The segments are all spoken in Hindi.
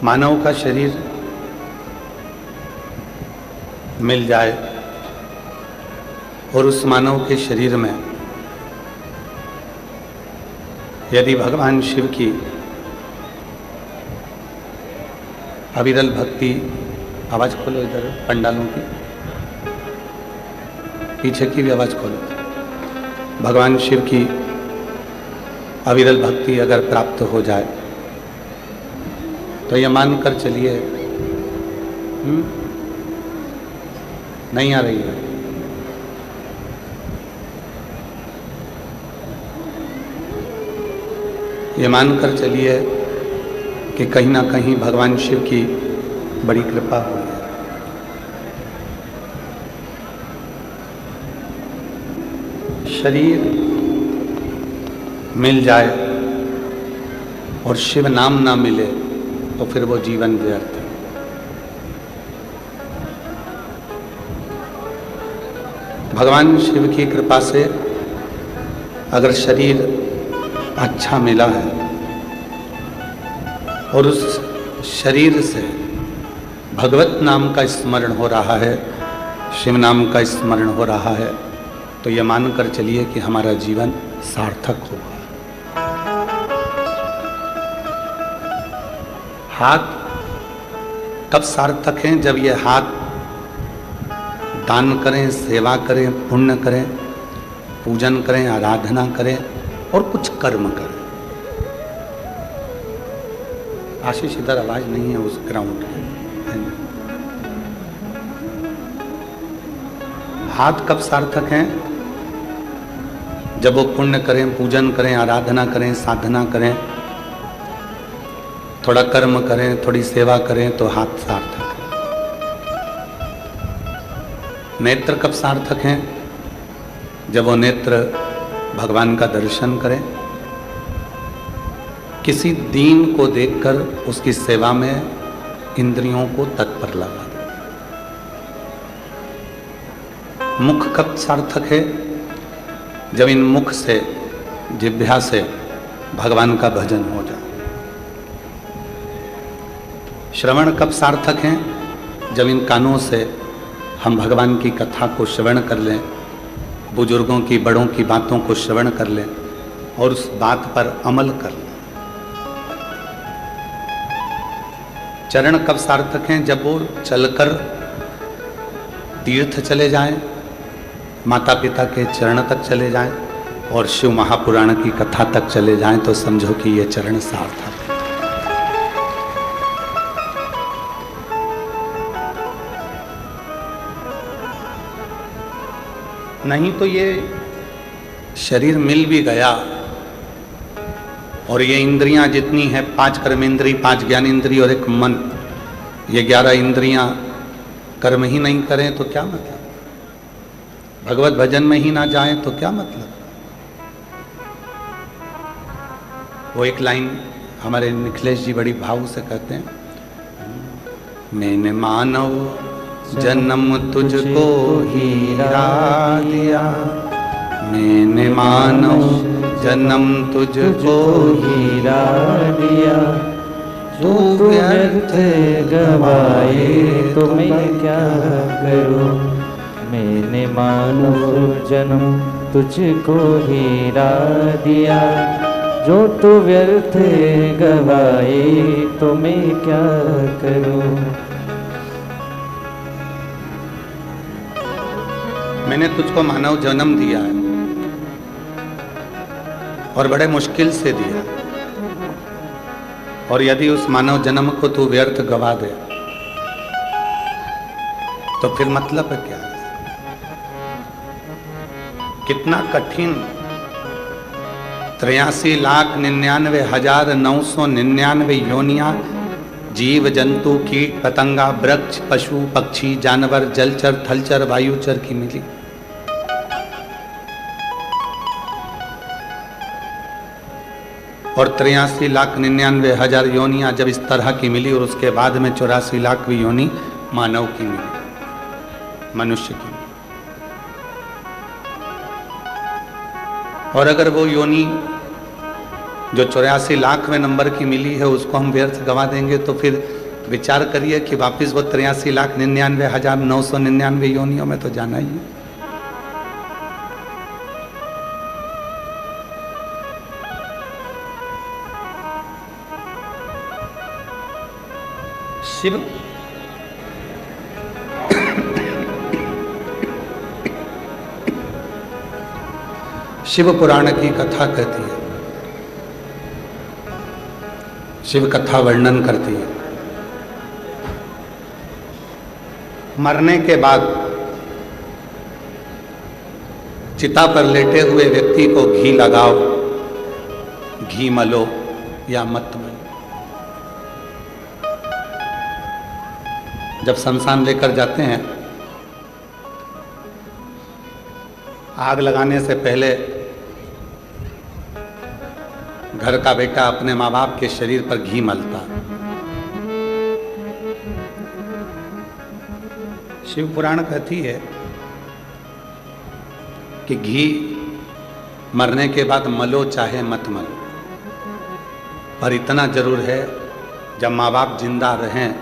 मानव का शरीर मिल जाए और उस मानव के शरीर में यदि भगवान शिव की अविरल भक्ति, आवाज खोलो इधर पंडालों की, पीछे की भी आवाज खोलो, भगवान शिव की अविरल भक्ति अगर प्राप्त हो जाए तो ये मानकर चलिए, नहीं आ रही है, ये मानकर चलिए कि कहीं ना कहीं भगवान शिव की बड़ी कृपा हुई है। शरीर मिल जाए और शिव नाम ना मिले तो फिर वो जीवन व्यर्थ है। भगवान शिव की कृपा से अगर शरीर अच्छा मिला है और उस शरीर से भगवत नाम का स्मरण हो रहा है, शिव नाम का स्मरण हो रहा है, तो ये मानकर चलिए कि हमारा जीवन सार्थक होगा। हाथ कब सार्थक हैं? जब ये हाथ दान करें, सेवा करें, पुण्य करें, पूजन करें, आराधना करें और कुछ कर्म करें। आशीष इधर आवाज नहीं है उस ग्राउंड के। हाथ कब सार्थक हैं? जब वो पुण्य करें, पूजन करें, आराधना करें, साधना करें, थोड़ा कर्म करें, थोड़ी सेवा करें तो हाथ सार्थक है। नेत्र कब सार्थक हैं? जब वो नेत्र भगवान का दर्शन करें, किसी दीन को देखकर उसकी सेवा में इंद्रियों को तत्पर लगा दें। मुख कब सार्थक है? जब इन मुख से, जिह्वा से भगवान का भजन हो जाए। श्रवण कब सार्थक हैं? जब इन कानों से हम भगवान की कथा को श्रवण कर लें, बुजुर्गों की, बड़ों की बातों को श्रवण कर लें और उस बात पर अमल कर लें। चरण कब सार्थक हैं? जब वो चलकर तीर्थ चले जाएं, माता पिता के चरण तक चले जाएं और शिव महापुराण की कथा तक चले जाएं तो समझो कि ये चरण सार्थक है। नहीं तो ये शरीर मिल भी गया और ये इंद्रियां जितनी हैं, 5 कर्मेंद्री, 5 ज्ञानेंद्री और 1 मन, ये 11 इंद्रियां कर्म ही नहीं करें तो क्या मतलब? भगवत भजन में ही ना जाएं तो क्या मतलब? वो एक लाइन हमारे निखिलेश जी बड़ी भाव से कहते हैं, मैंने मानव जन्म तुझको हीरा दिया, मैंने मानव जन्म तुझको हीरा दिया, तू व्यर्थ गवाए तो मैं क्या करूं। मैंने मानव जन्म तुझको हीरा दिया, जो तू व्यर्थ गवाए तो मैं क्या करूं। मैंने तुझको मानव जन्म दिया है और बड़े मुश्किल से दिया, और यदि उस मानव जन्म को तू व्यर्थ गवा दे तो फिर मतलब है क्या? कितना कठिन 83,99,999 योनियां, जीव जंतु कीट पतंगा वृक्ष पशु पक्षी जानवर जलचर थलचर वायुचर की मिली। और 83,99,000 योनियां जब इस तरह की मिली और उसके बाद में 84,00,000वीं योनि मानव की मिली, मनुष्य की। और अगर वो योनि जो 84 लाखवें नंबर की मिली है उसको हम व्यर्थ गंवा देंगे, तो फिर विचार करिए कि वापस वो 83,99,999 योनियों में तो जाना ही है। शिव शिव पुराण की कथा कहती है, शिव कथा वर्णन करती है, मरने के बाद चिता पर लेटे हुए व्यक्ति को घी लगाओ, घी मलो या मत मलो। जब शमशान लेकर जाते हैं, आग लगाने से पहले घर का बेटा अपने माँ बाप के शरीर पर घी मलता। शिव पुराण कहती है कि घी मरने के बाद मलो चाहे मत मलो, पर इतना जरूर है जब माँ बाप जिंदा रहें,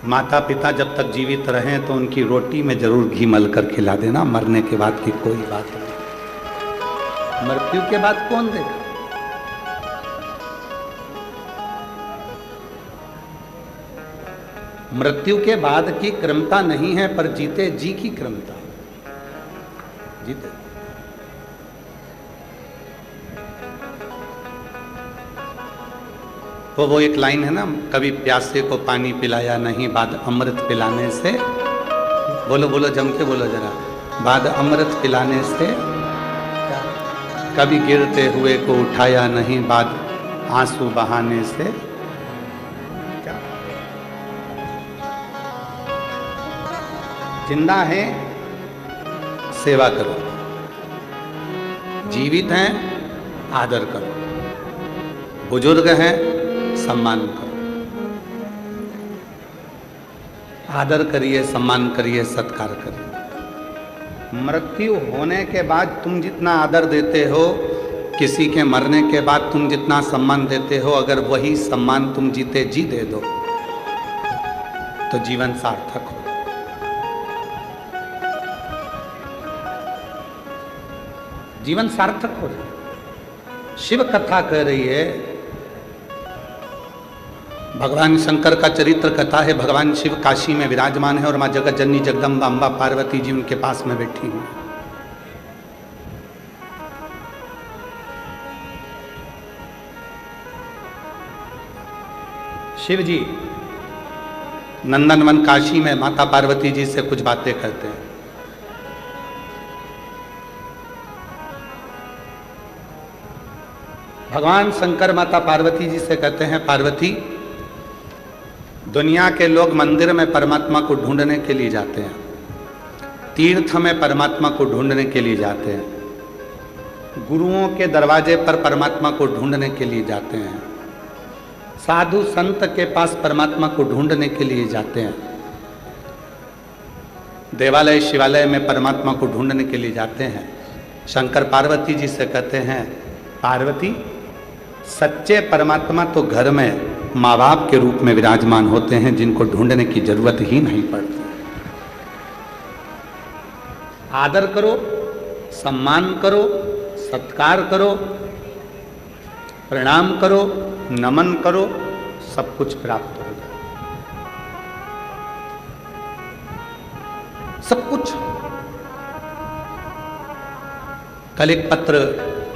माता पिता जब तक जीवित रहें तो उनकी रोटी में जरूर घी मल कर खिला देना। मरने के बाद की कोई बात नहीं, मृत्यु के बाद कौन देगा। मृत्यु के बाद की क्रमता नहीं है, पर जीते जी की क्रमता। जीते वो एक लाइन है ना, कभी प्यासे को पानी पिलाया नहीं, बाद अमृत पिलाने से, बोलो बोलो जम के बोलो जरा, बाद अमृत पिलाने से, कभी गिरते हुए को उठाया नहीं, बाद आंसू बहाने से। क्या जिंदा है सेवा करो, जीवित हैं आदर करो, बुजुर्ग हैं सम्मान करो, आदर करिए, सम्मान करिए, सत्कार करिए। मृत्यु होने के बाद तुम जितना आदर देते हो, किसी के मरने के बाद तुम जितना सम्मान देते हो, अगर वही सम्मान तुम जीते जी दे दो तो जीवन सार्थक हो। जीवन सार्थक हो जाए। शिव कथा कह रही है, भगवान शंकर का चरित्र कथा है। भगवान शिव काशी में विराजमान है और मां जगत जननी जगदम्बा अम्बा पार्वती जी उनके पास में बैठी हुई। शिव जी नंदनवन काशी में माता पार्वती जी से कुछ बातें करते हैं। भगवान शंकर माता पार्वती जी से कहते हैं, पार्वती, दुनिया के लोग मंदिर में परमात्मा को ढूंढने के लिए जाते हैं, तीर्थ में परमात्मा को ढूंढने के लिए जाते हैं, गुरुओं के दरवाजे पर परमात्मा को ढूंढने के लिए जाते हैं, साधु संत के पास परमात्मा को ढूंढने के लिए जाते हैं, देवालय शिवालय में परमात्मा को ढूंढने के लिए जाते हैं। शंकर पार्वती जी से कहते हैं, पार्वती, सच्चे परमात्मा तो घर में माँ बाप के रूप में विराजमान होते हैं, जिनको ढूंढने की जरूरत ही नहीं पड़ती। आदर करो, सम्मान करो, सत्कार करो, प्रणाम करो, नमन करो, सब कुछ प्राप्त हो जाए। सब कुछ। कल एक पत्र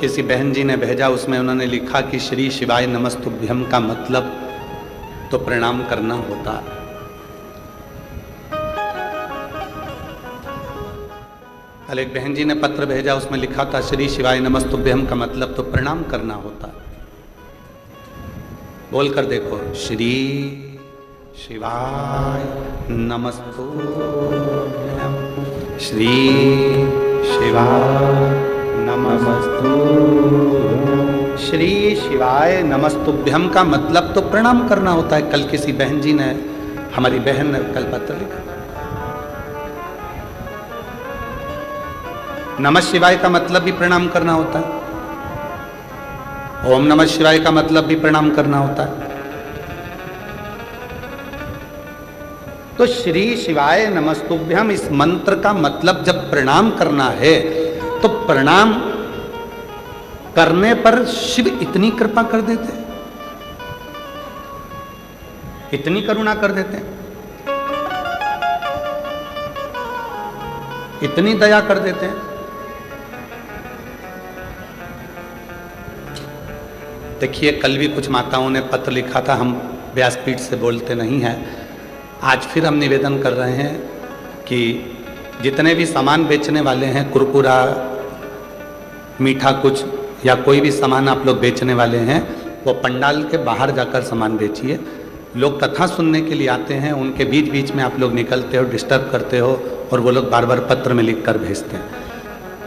किसी बहन जी ने भेजा, उसमें उन्होंने लिखा कि श्री शिवाय नमस्तुभ्यम का मतलब तो प्रणाम करना होता है। कल एक बहन जी ने पत्र भेजा, उसमें लिखा था श्री शिवाय नमस्तुभ्यम का मतलब तो प्रणाम करना होता है। बोलकर देखो, श्री शिवाय नमस्तुभ्यम, श्री शिवाय नमस्तुभ्यम। श्री शिवाय नमस्तुभ्यम का मतलब तो प्रणाम करना होता है। कल किसी बहन जी ने, हमारी बहन ने कल पत्र लिखा, नमः शिवाय का मतलब भी प्रणाम करना होता है। ओम नमः शिवाय का मतलब भी प्रणाम करना होता है। तो श्री शिवाय नमस्तुभ्यम इस मंत्र का मतलब जब प्रणाम करना है तो प्रणाम करने पर शिव इतनी कृपा कर देते हैं, इतनी करुणा कर देते हैं, इतनी दया कर देते हैं। देखिए, कल भी कुछ माताओं ने पत्र लिखा था, हम व्यासपीठ से बोलते नहीं हैं, आज फिर हम निवेदन कर रहे हैं कि जितने भी सामान बेचने वाले हैं, कुरकुरा, मीठा कुछ या कोई भी सामान आप लोग बेचने वाले हैं, वो पंडाल के बाहर जाकर सामान बेचिए। लोग कथा सुनने के लिए आते हैं, उनके बीच बीच में आप लोग निकलते हो, डिस्टर्ब करते हो और वो लोग बार बार पत्र में लिख कर भेजते हैं।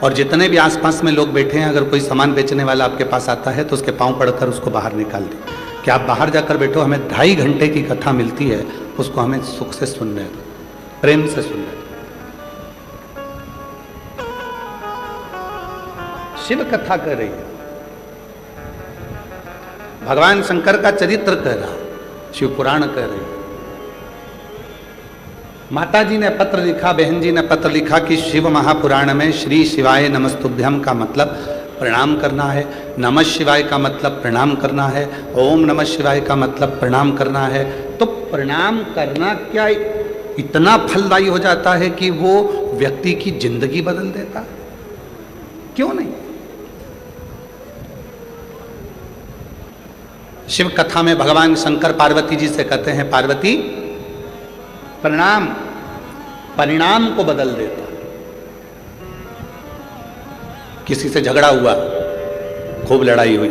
और जितने भी आसपास में लोग बैठे हैं, अगर कोई सामान बेचने वाला आपके पास आता है तो उसके पांव पड़कर उसको बाहर निकाल दें कि आप बाहर जाकर बैठो, हमें 2.5 घंटे की कथा मिलती है, उसको हमें सुख से सुनने दो, प्रेम से सुनने दो। शिव कथा कर रही है, भगवान शंकर का चरित्र कह रहा, शिव पुराण कह रही है। माता जी ने पत्र लिखा, बहन जी ने पत्र लिखा कि शिव महापुराण में श्री शिवाय नमस्तुभ्यम का मतलब प्रणाम करना है, नमः शिवाय का मतलब प्रणाम करना है, ओम नमः शिवाय का मतलब प्रणाम करना है। तो प्रणाम करना क्या इतना फलदायी हो जाता है कि वो व्यक्ति की जिंदगी बदल देता? क्यों नहीं? शिव कथा में भगवान शंकर पार्वती जी से कहते हैं, पार्वती प्रणाम परिणाम को बदल देता। किसी से झगड़ा हुआ, खूब लड़ाई हुई,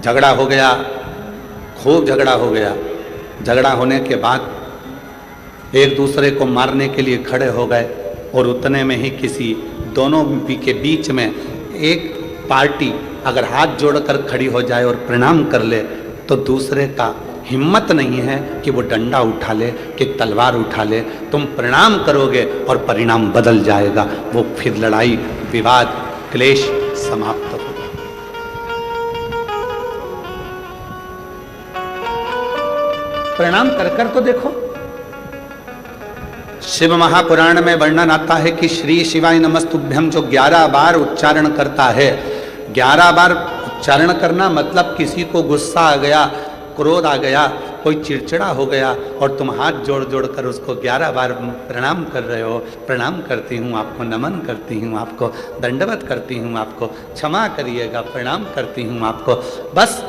झगड़ा हो गया, खूब झगड़ा हो गया, झगड़ा होने के बाद एक दूसरे को मारने के लिए खड़े हो गए और उतने में ही किसी दोनों के बीच में एक पार्टी अगर हाथ जोड़कर खड़ी हो जाए और प्रणाम कर ले तो दूसरे का हिम्मत नहीं है कि वो डंडा उठा ले, कि तलवार उठा ले। तुम प्रणाम करोगे और परिणाम बदल जाएगा, वो फिर लड़ाई, विवाद, क्लेश समाप्त होगा। प्रणाम कर कर तो देखो। शिव महापुराण में वर्णन आता है कि श्री शिवाय नमस्तुभ्यम जो 11 बार उच्चारण करता है, 11 बार उच्चारण करना मतलब किसी को गुस्सा आ गया, क्रोध आ गया, कोई चिड़चिड़ा हो गया और तुम हाथ जोड़ जोड़ कर उसको 11 बार प्रणाम कर रहे हो, प्रणाम करती हूँ आपको, नमन करती हूँ आपको, दंडवत करती हूँ आपको, क्षमा करिएगा, प्रणाम करती हूँ आपको। बस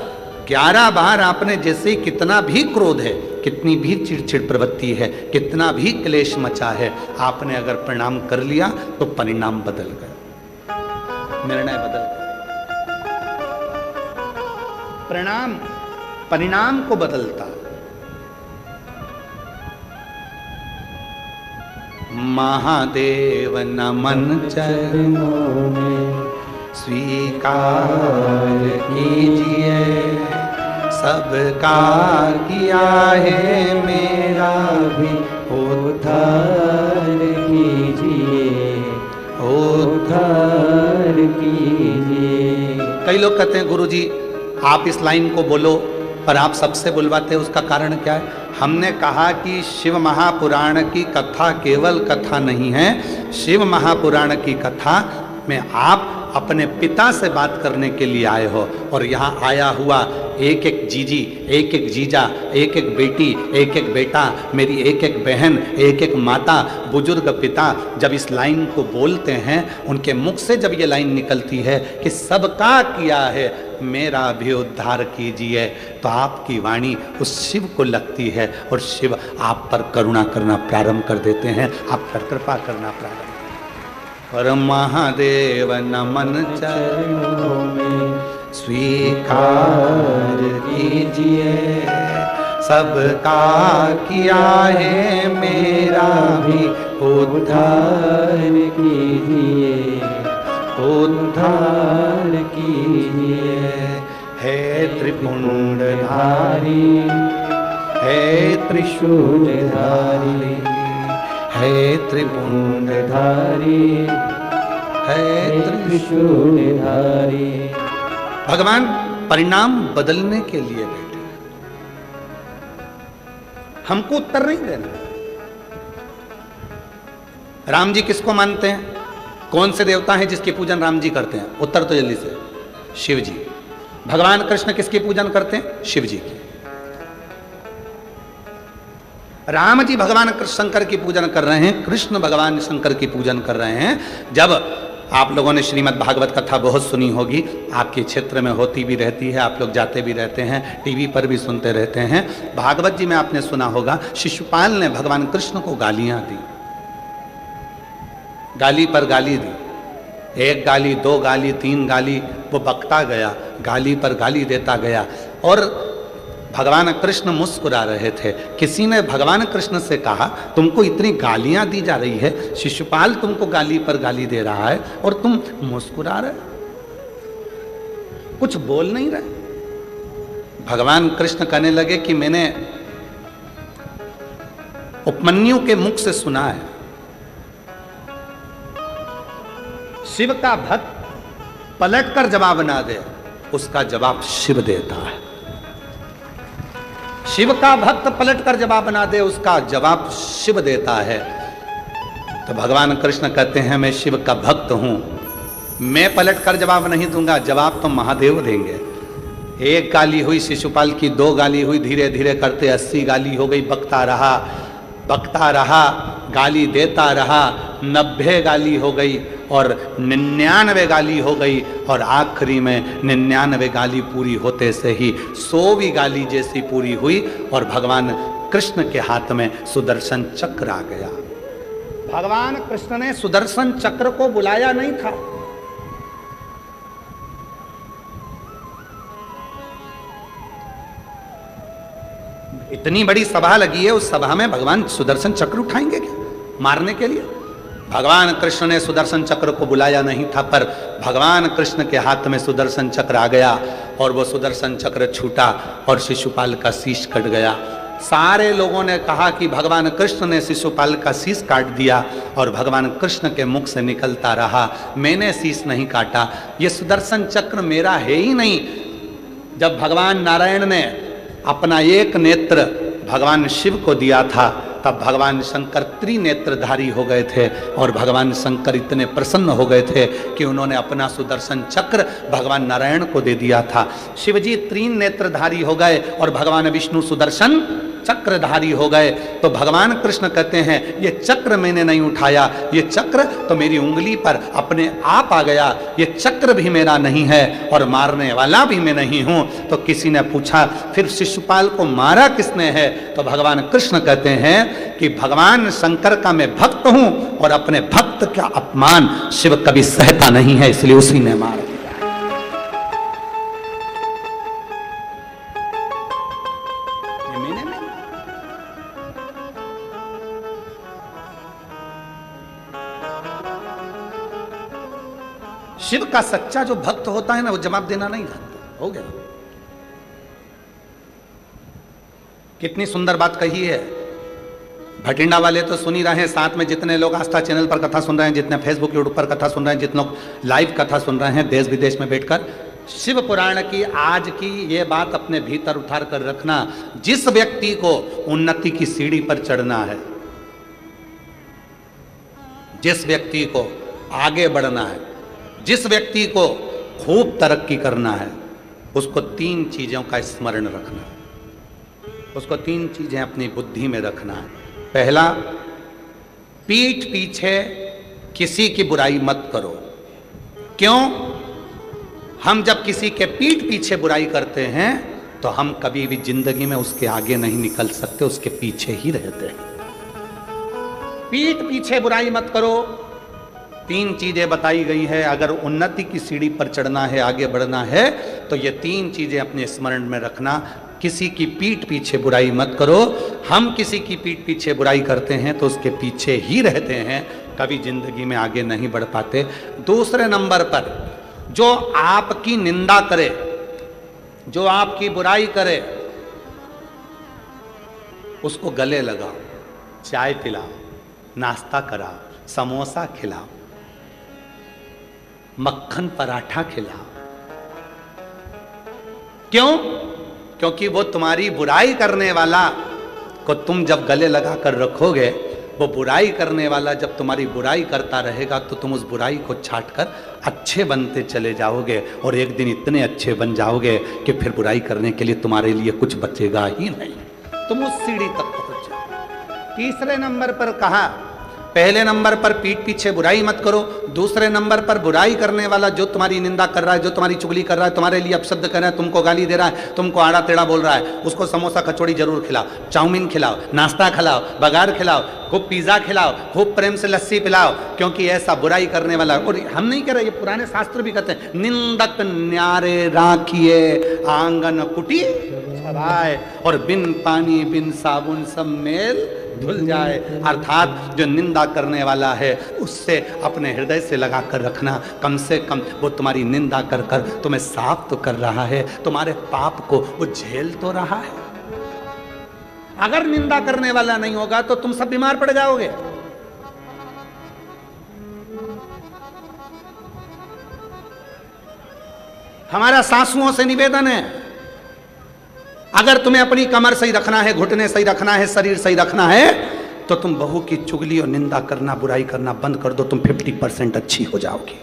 11 बार आपने जैसे कितना भी क्रोध है, कितनी भी चिड़चिड़ प्रवृत्ति है, कितना भी क्लेश मचा है, आपने अगर प्रणाम कर लिया तो परिणाम बदल गया, निर्णय बदल गया। प्रणाम परिणाम को बदलता। महादेव नमन चरणों में स्वीकार कीजिए, सबका किया है मेरा भी उद्धार कीजिए, उद्धार कीजिए। कई लोग कहते हैं गुरुजी आप इस लाइन को बोलो पर आप सबसे बुलवाते हैं, उसका कारण क्या है? हमने कहा कि शिव महापुराण की कथा केवल कथा नहीं है, शिव महापुराण की कथा में आप अपने पिता से बात करने के लिए आए हो और यहाँ आया हुआ एक एक जीजी, एक एक जीजा, एक एक बेटी, एक एक बेटा, मेरी एक एक बहन, एक एक माता, बुजुर्ग पिता जब इस लाइन को बोलते हैं, उनके मुख से जब ये लाइन निकलती है कि सबका किया है मेरा भी उद्धार कीजिए, तो आपकी वाणी उस शिव को लगती है और शिव आप पर करुणा करना प्रारंभ कर देते हैं, आप पर कृपा करना प्रारंभ। और महादेव नमन चरणों में स्वीकार कीजिए, सबका किया है मेरा भी उद्धार कीजिए, उद्धार कीजिए। है त्रिपुंडधारी, है त्रिशूलधारी, है त्रिपुंडधारी, है त्रिशूलधारी। भगवान परिणाम बदलने के लिए बैठे हैं। हमको उत्तर नहीं देना। राम जी किसको मानते हैं? कौन से देवता हैं जिसकी पूजन राम जी करते हैं? उत्तर तो जल्दी से, शिव जी। भगवान कृष्ण किसकी पूजन करते हैं? शिव जी की। राम जी भगवान शंकर की पूजन कर रहे हैं, कृष्ण भगवान शंकर की पूजन कर रहे हैं। जब आप लोगों ने श्रीमद् भागवत कथा बहुत सुनी होगी, आपके क्षेत्र में होती भी रहती है, आप लोग जाते भी रहते हैं, टीवी पर भी सुनते रहते हैं। भागवत जी में आपने सुना होगा, शिशुपाल ने भगवान कृष्ण को गालियां दी, गाली पर गाली दी, एक गाली, दो गाली, तीन गाली, वो बकता गया, गाली पर गाली देता गया। और भगवान कृष्ण मुस्कुरा रहे थे। किसी ने भगवान कृष्ण से कहा, तुमको इतनी गालियां दी जा रही है, शिशुपाल तुमको गाली पर गाली दे रहा है और तुम मुस्कुरा रहे, कुछ बोल नहीं रहे। भगवान कृष्ण कहने लगे कि मैंने उपमन्यु के मुख से सुना है, शिव का भक्त पलटकर जवाब ना दे, उसका जवाब शिव देता है। शिव का भक्त पलटकर जवाब ना दे, उसका जवाब शिव देता है। तो भगवान कृष्ण कहते हैं, मैं शिव का भक्त हूं, मैं पलटकर जवाब नहीं दूंगा, जवाब तो महादेव देंगे। एक गाली हुई शिशुपाल की, दो गाली हुई, धीरे धीरे करते 80 गाली हो गई। बकता रहा, बकता रहा, गाली देता रहा, 90 गाली हो गई और 99 गाली हो गई। और आखिरी में 99 गाली पूरी होते से ही 100वीं गाली जैसी पूरी हुई और भगवान कृष्ण के हाथ में सुदर्शन चक्र आ गया। भगवान कृष्ण ने सुदर्शन चक्र को बुलाया नहीं था, इतनी बड़ी सभा लगी है, उस सभा में भगवान सुदर्शन चक्र उठाएंगे क्या मारने के लिए? भगवान कृष्ण ने सुदर्शन चक्र को बुलाया नहीं था, पर भगवान कृष्ण के हाथ में सुदर्शन चक्र आ गया और वो सुदर्शन चक्र छूटा और शिशुपाल का शीश कट गया। सारे लोगों ने कहा कि भगवान कृष्ण ने शिशुपाल का शीश काट दिया और भगवान कृष्ण के मुख से निकलता रहा, मैंने शीश नहीं काटा, ये सुदर्शन चक्र मेरा है ही नहीं। जब भगवान नारायण ने अपना एक नेत्र भगवान शिव को दिया था, तब भगवान शंकर त्रिनेत्रधारी हो गए थे और भगवान शंकर इतने प्रसन्न हो गए थे कि उन्होंने अपना सुदर्शन चक्र भगवान नारायण को दे दिया था। शिवजी तीन नेत्रधारी हो गए और भगवान विष्णु सुदर्शन चक्रधारी हो गए। तो भगवान कृष्ण कहते हैं, ये चक्र मैंने नहीं उठाया, ये चक्र तो मेरी उंगली पर अपने आप आ गया, ये चक्र भी मेरा नहीं है और मारने वाला भी मैं नहीं हूं। तो किसी ने पूछा, फिर शिशुपाल को मारा किसने है? तो भगवान कृष्ण कहते हैं कि भगवान शंकर का मैं भक्त हूं और अपने भक्त का अपमान शिव कभी सहता नहीं है, इसलिए उसी ने मारा। शिव का सच्चा जो भक्त होता है ना, वो जवाब देना नहीं जानता। हो गया। कितनी सुंदर बात कही है। भटिंडा वाले तो सुन ही रहे हैं, साथ में जितने लोग आस्था चैनल पर कथा सुन रहे हैं, जितने फेसबुक यूट्यूब पर कथा सुन रहे हैं, जितने लोग लाइव कथा सुन रहे हैं देश विदेश में बैठकर, शिव पुराण की आज की ये बात अपने भीतर उतार कर रखना। जिस व्यक्ति को उन्नति की सीढ़ी पर चढ़ना है, जिस व्यक्ति को आगे बढ़ना है, जिस व्यक्ति को खूब तरक्की करना है, उसको तीन चीजों का स्मरण रखना है, उसको तीन चीजें अपनी बुद्धि में रखना है। पहला, पीठ पीछे किसी की बुराई मत करो। क्यों? हम जब किसी के पीठ पीछे बुराई करते हैं तो हम कभी भी जिंदगी में उसके आगे नहीं निकल सकते, उसके पीछे ही रहते हैं। पीठ पीछे बुराई मत करो। तीन चीजें बताई गई है, अगर उन्नति की सीढ़ी पर चढ़ना है, आगे बढ़ना है, तो ये तीन चीजें अपने स्मरण में रखना। किसी की पीठ पीछे बुराई मत करो। हम किसी की पीठ पीछे बुराई करते हैं तो उसके पीछे ही रहते हैं, कभी जिंदगी में आगे नहीं बढ़ पाते। दूसरे नंबर पर, जो आपकी निंदा करे, जो आपकी बुराई करे, उसको गले लगाओ, चाय पिलाओ, नाश्ता कराओ, समोसा खिलाओ, मक्खन पराठा खिलाओ, क्यों? क्योंकि वो तुम्हारी बुराई करने वाला को तुम जब गले लगा कर रखोगे, वो बुराई करने वाला जब तुम्हारी बुराई करता रहेगा तो तुम उस बुराई को छाट कर अच्छे बनते चले जाओगे, और एक दिन इतने अच्छे बन जाओगे कि फिर बुराई करने के लिए तुम्हारे लिए कुछ बचेगा ही नहीं, तुम उस सीढ़ी तक पहुंच जाओ। तीसरे नंबर पर कहा, पहले नंबर पर पीठ पीछे बुराई मत करो, दूसरे नंबर पर बुराई करने वाला जो तुम्हारी निंदा कर रहा है, जो तुम्हारी चुगली कर रहा है, तुम्हारे लिए अपशब्द कर रहा है, तुमको गाली दे रहा है, तुमको आड़ा टेढ़ा बोल रहा है, उसको समोसा कचौड़ी जरूर खिलाओ, चाउमीन खिलाओ, नाश्ता खिलाओ, बघार खिलाओ, खूब पिज्जा खिलाओ, खूब प्रेम से लस्सी पिलाओ, क्योंकि ऐसा बुराई करने वाला। और हम नहीं कह रहे, ये पुराने शास्त्र भी कहते हैं, निंदक न्यारे राखिए आंगन कुटी छवाए, और बिन पानी बिन साबुन सब मेल धुल जाए। अर्थात जो निंदा करने वाला है उससे अपने हृदय से लगा कर रखना, कम से कम वो तुम्हारी निंदा कर कर तुम्हें साफ तो कर रहा है, तुम्हारे पाप को वो झेल तो रहा है। अगर निंदा करने वाला नहीं होगा तो तुम सब बीमार पड़ जाओगे। हमारा सासुओं से निवेदन है, अगर तुम्हें अपनी कमर सही रखना है, घुटने सही रखना है, शरीर सही रखना है, तो तुम बहू की चुगली और निंदा करना, बुराई करना बंद कर दो, तुम 50% अच्छी हो जाओगी।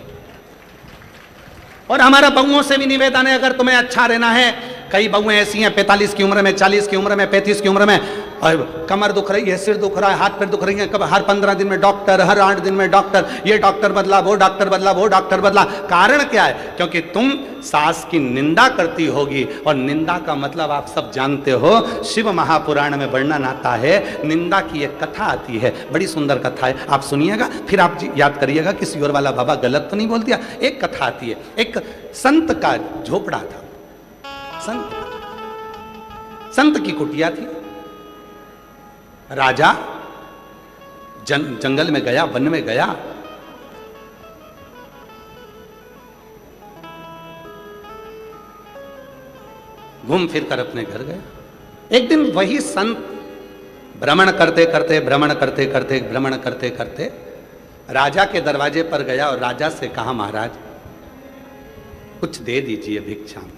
और हमारा बहुओं से भी निवेदन है, अगर तुम्हें अच्छा रहना है, कई बहुएं ऐसी हैं 45 की उम्र में, 40 की उम्र में, 35 की उम्र में, और कमर दुख रही है, सिर दुख रहा है, हाथ पैर दुख रही है, कब हर 15 दिन में डॉक्टर, हर 8 दिन में डॉक्टर, ये डॉक्टर बदला, वो डॉक्टर बदला, वो डॉक्टर बदला। कारण क्या है? क्योंकि तुम सास की निंदा करती होगी, और निंदा का मतलब आप सब जानते हो, शिव महापुराण में वर्णन आता है, निंदा की एक कथा आती है, बड़ी सुंदर कथा है, आप सुनिएगा, फिर आप याद करिएगा कि सियोर वाला बाबा गलत तो नहीं बोल दिया। एक कथा आती है, एक संत का झोपड़ा था, संत की कुटिया थी। राजा जंगल में गया, वन में गया, घूम फिर कर अपने घर गया। एक दिन वही संत भ्रमण करते करते राजा के दरवाजे पर गया और राजा से कहा, महाराज कुछ दे दीजिए भिक्षा में।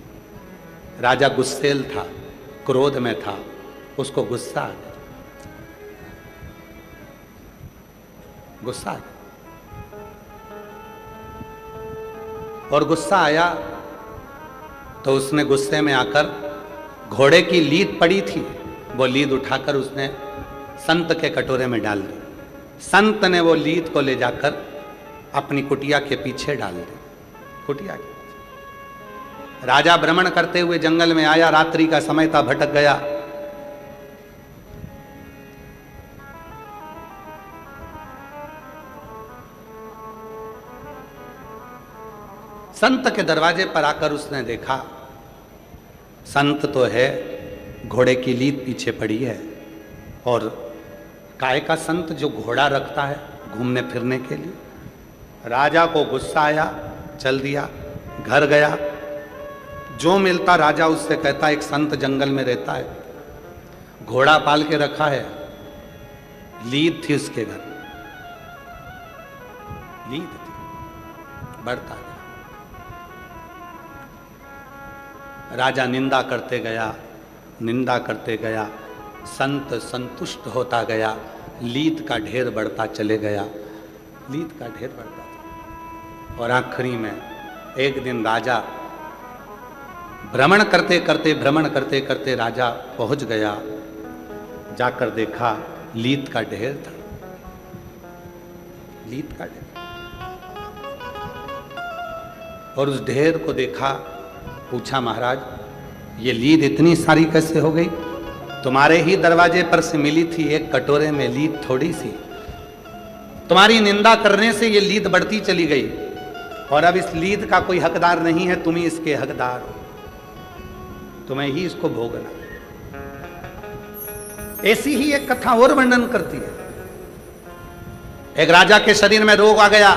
राजा गुस्सेल था, क्रोध में था, उसको गुस्सा आ गया, गुस्सा आ गया। और गुस्सा आया तो उसने गुस्से में आकर, घोड़े की लीद पड़ी थी, वो लीद उठाकर उसने संत के कटोरे में डाल दी। संत ने वो लीद को ले जाकर अपनी कुटिया के पीछे डाल दी। कुटिया के राजा भ्रमण करते हुए जंगल में आया, रात्रि का समय था, भटक गया। संत के दरवाजे पर आकर उसने देखा, संत तो है, घोड़े की लीद पीछे पड़ी है, और काय का संत जो घोड़ा रखता है घूमने फिरने के लिए। राजा को गुस्सा आया, चल दिया, घर गया, जो मिलता राजा उससे कहता, एक संत जंगल में रहता है, घोड़ा पाल के रखा है, लीद थी उसके घर, लीद थी, बढ़ता गया। राजा निंदा करते गया, निंदा करते गया, संत संतुष्ट होता गया, लीद का ढेर बढ़ता चले गया, लीद का ढेर बढ़ता था। और आखिरी में एक दिन राजा भ्रमण करते करते राजा पहुंच गया, जाकर देखा लीद का ढेर था, लीद का ढेर। और उस ढेर को देखा, पूछा, महाराज ये लीद इतनी सारी कैसे हो गई? तुम्हारे ही दरवाजे पर से मिली थी, एक कटोरे में लीद थोड़ी सी, तुम्हारी निंदा करने से ये लीद बढ़ती चली गई, और अब इस लीद का कोई हकदार नहीं है, तुम ही इसके हकदार हो, तुम्हें ही इसको भोगना। ऐसी ही एक कथा और वर्णन करती है। एक राजा के शरीर में रोग आ गया,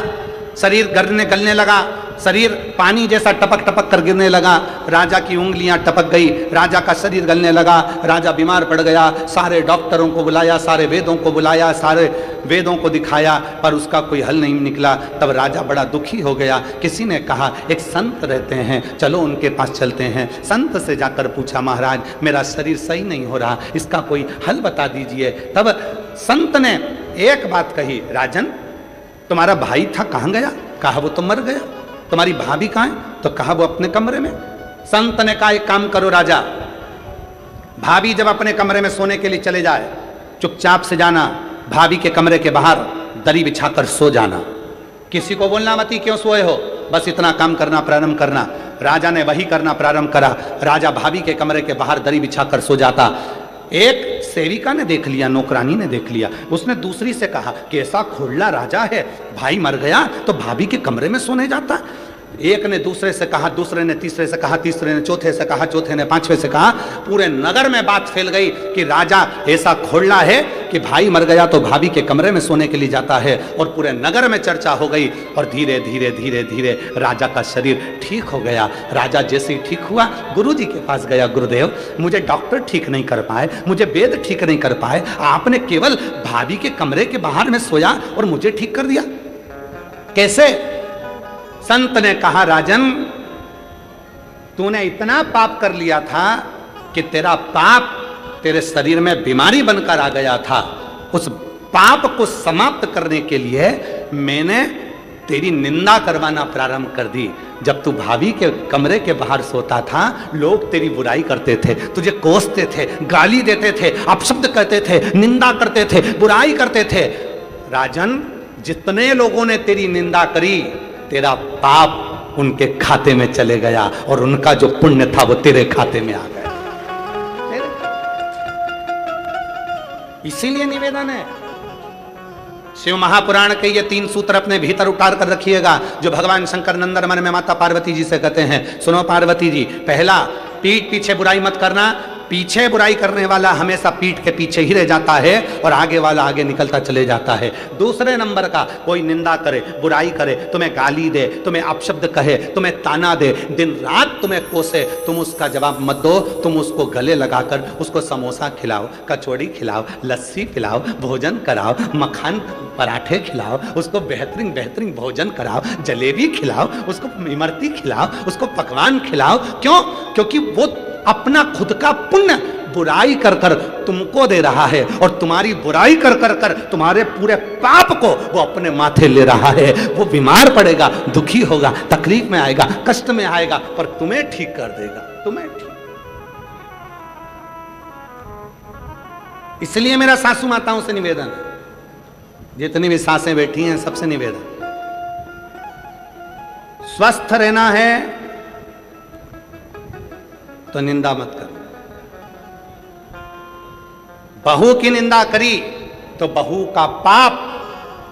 शरीर गलने लगा, शरीर पानी जैसा टपक टपक कर गिरने लगा, राजा की उंगलियां टपक गई, राजा का शरीर गलने लगा, राजा बीमार पड़ गया। सारे डॉक्टरों को बुलाया, सारे वेदों को बुलाया, सारे वेदों को दिखाया, पर उसका कोई हल नहीं निकला। तब राजा बड़ा दुखी हो गया। किसी ने कहा एक संत रहते हैं, चलो उनके पास चलते हैं। संत से जाकर पूछा, महाराज मेरा शरीर सही नहीं हो रहा, इसका कोई हल बता दीजिए। तब संत ने एक बात कही, राजन तुम्हारा भाई था कहाँ गया? कहा वो तो मर गया। तुम्हारी भाभी कहाँ है? तो कहा वो अपने कमरे में। संत ने कहा एक काम करो राजा, भाभी जब अपने कमरे में सोने के लिए चले जाए, चुपचाप से जाना, भाभी के कमरे के बाहर दरी बिछाकर सो जाना, किसी को बोलना मत क्यों सोए हो, बस इतना काम करना प्रारंभ करना। राजा ने वही करना प्रारंभ करा। राजा भाभी के कमरे के बाहर दरी बिछाकर सो जाता। एक सेविका ने देख लिया, नौकरानी ने देख लिया, उसने दूसरी से कहा कि ऐसा खोड़ला राजा है, भाई मर गया तो भाभी के कमरे में सोने जाता। एक ने दूसरे से कहा, दूसरे ने तीसरे से कहा, तीसरे ने चौथे से कहा, चौथे ने पांचवे से कहा। पूरे नगर में बात फैल गई कि राजा ऐसा खोड़ला है कि भाई मर गया तो भाभी के कमरे में सोने के लिए जाता है। और पूरे नगर में चर्चा हो गई और धीरे धीरे धीरे धीरे राजा का शरीर ठीक हो गया। राजा जैसे ही ठीक हुआ, गुरुजी के पास गया, गुरुदेव मुझे डॉक्टर ठीक नहीं कर पाए, मुझे वेद ठीक नहीं कर पाए, आपने केवल भाभी के कमरे के बाहर में सोया और मुझे ठीक कर दिया, कैसे? संत ने कहा, राजन तूने इतना पाप कर लिया था कि तेरा पाप तेरे शरीर में बीमारी बनकर आ गया था। उस पाप को समाप्त करने के लिए मैंने तेरी निंदा करवाना प्रारंभ कर दी। जब तू भाभी के कमरे के बाहर सोता था, लोग तेरी बुराई करते थे, तुझे कोसते थे, गाली देते थे, अपशब्द कहते थे, निंदा करते थे, बुराई करते थे। राजन जितने लोगों ने तेरी निंदा करी, तेरा पाप उनके खाते में चले गया और उनका जो पुण्य था वो तेरे खाते में आ गया। इसीलिए निवेदन है, शिव महापुराण के ये 3 सूत्र अपने भीतर उतार कर रखिएगा, जो भगवान शंकर नंदन मन में माता पार्वती जी से कहते हैं। सुनो पार्वती जी, पहला, पीठ पीछे बुराई मत करना। पीछे बुराई करने वाला हमेशा पीठ के पीछे ही रह जाता है और आगे वाला आगे निकलता चले जाता है। दूसरे नंबर का, कोई निंदा करे, बुराई करे, तुम्हें गाली दे, तुम्हें अपशब्द कहे, तुम्हें ताना दे, दिन रात तुम्हें कोसे, तुम उसका जवाब मत दो। तुम उसको गले लगाकर उसको समोसा खिलाओ, कचौड़ी खिलाओ, लस्सी पिलाओ, भोजन कराओ, मखान पराठे खिलाओ, उसको बेहतरीन बेहतरीन भोजन कराओ, जलेबी खिलाओ, उसको इमरती खिलाओ, उसको पकवान खिलाओ। क्यों? क्योंकि वो अपना खुद का पुण्य बुराई कर कर तुमको दे रहा है और तुम्हारी बुराई कर कर कर तुम्हारे पूरे पाप को वो अपने माथे ले रहा है। वो बीमार पड़ेगा, दुखी होगा, तकलीफ में आएगा, कष्ट में आएगा, पर तुम्हें ठीक कर देगा, तुम्हें ठीक। इसलिए मेरा सासू माताओं से निवेदन है, जितनी भी सासें बैठी हैं सबसे निवेदन, स्वस्थ रहना है तो निंदा मत कर। बहू की निंदा करी तो बहू का पाप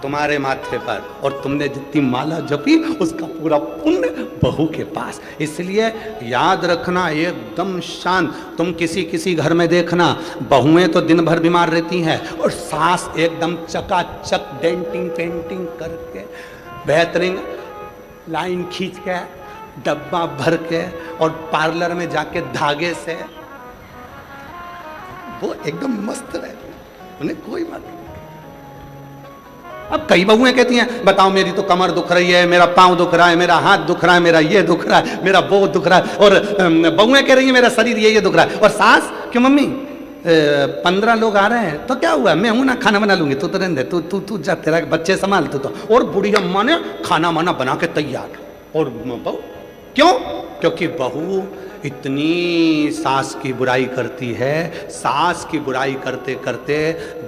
तुम्हारे माथे पर, और तुमने जितनी माला जपी उसका पूरा पुण्य बहू के पास। इसलिए याद रखना, एकदम शांत। तुम किसी घर में देखना, बहुएं तो दिन भर बीमार रहती हैं और सास एकदम चकाचक डेंटिंग पेंटिंग करके, बेहतरीन लाइन खींच के, डब्बा भर के, और पार्लर में जाके धागे से वो एकदम मस्त रहती, उन्हें कोई बात नहीं। अब कई बहुएं कहती हैं, बताओ मेरी तो कमर दुख रही है, मेरा पांव दुख रहा है, मेरा हाथ दुख रहा है, मेरा ये दुख रहा है, मेरा वो दुख रहा है, और बहुएं कह रही हैं मेरा शरीर ये दुख रहा है। और सास, क्यों मम्मी 15 लोग आ रहे हैं तो क्या हुआ, मैं हूं ना, खाना बना लूंगी, तू तो रहने दे, तू जा, तेरा बच्चे संभाल तू तो। और बुढ़ी अम्मा ने खाना वाना बना के तैयार, और बहू क्यों? क्योंकि बहू इतनी सास की बुराई करती है, सास की बुराई करते करते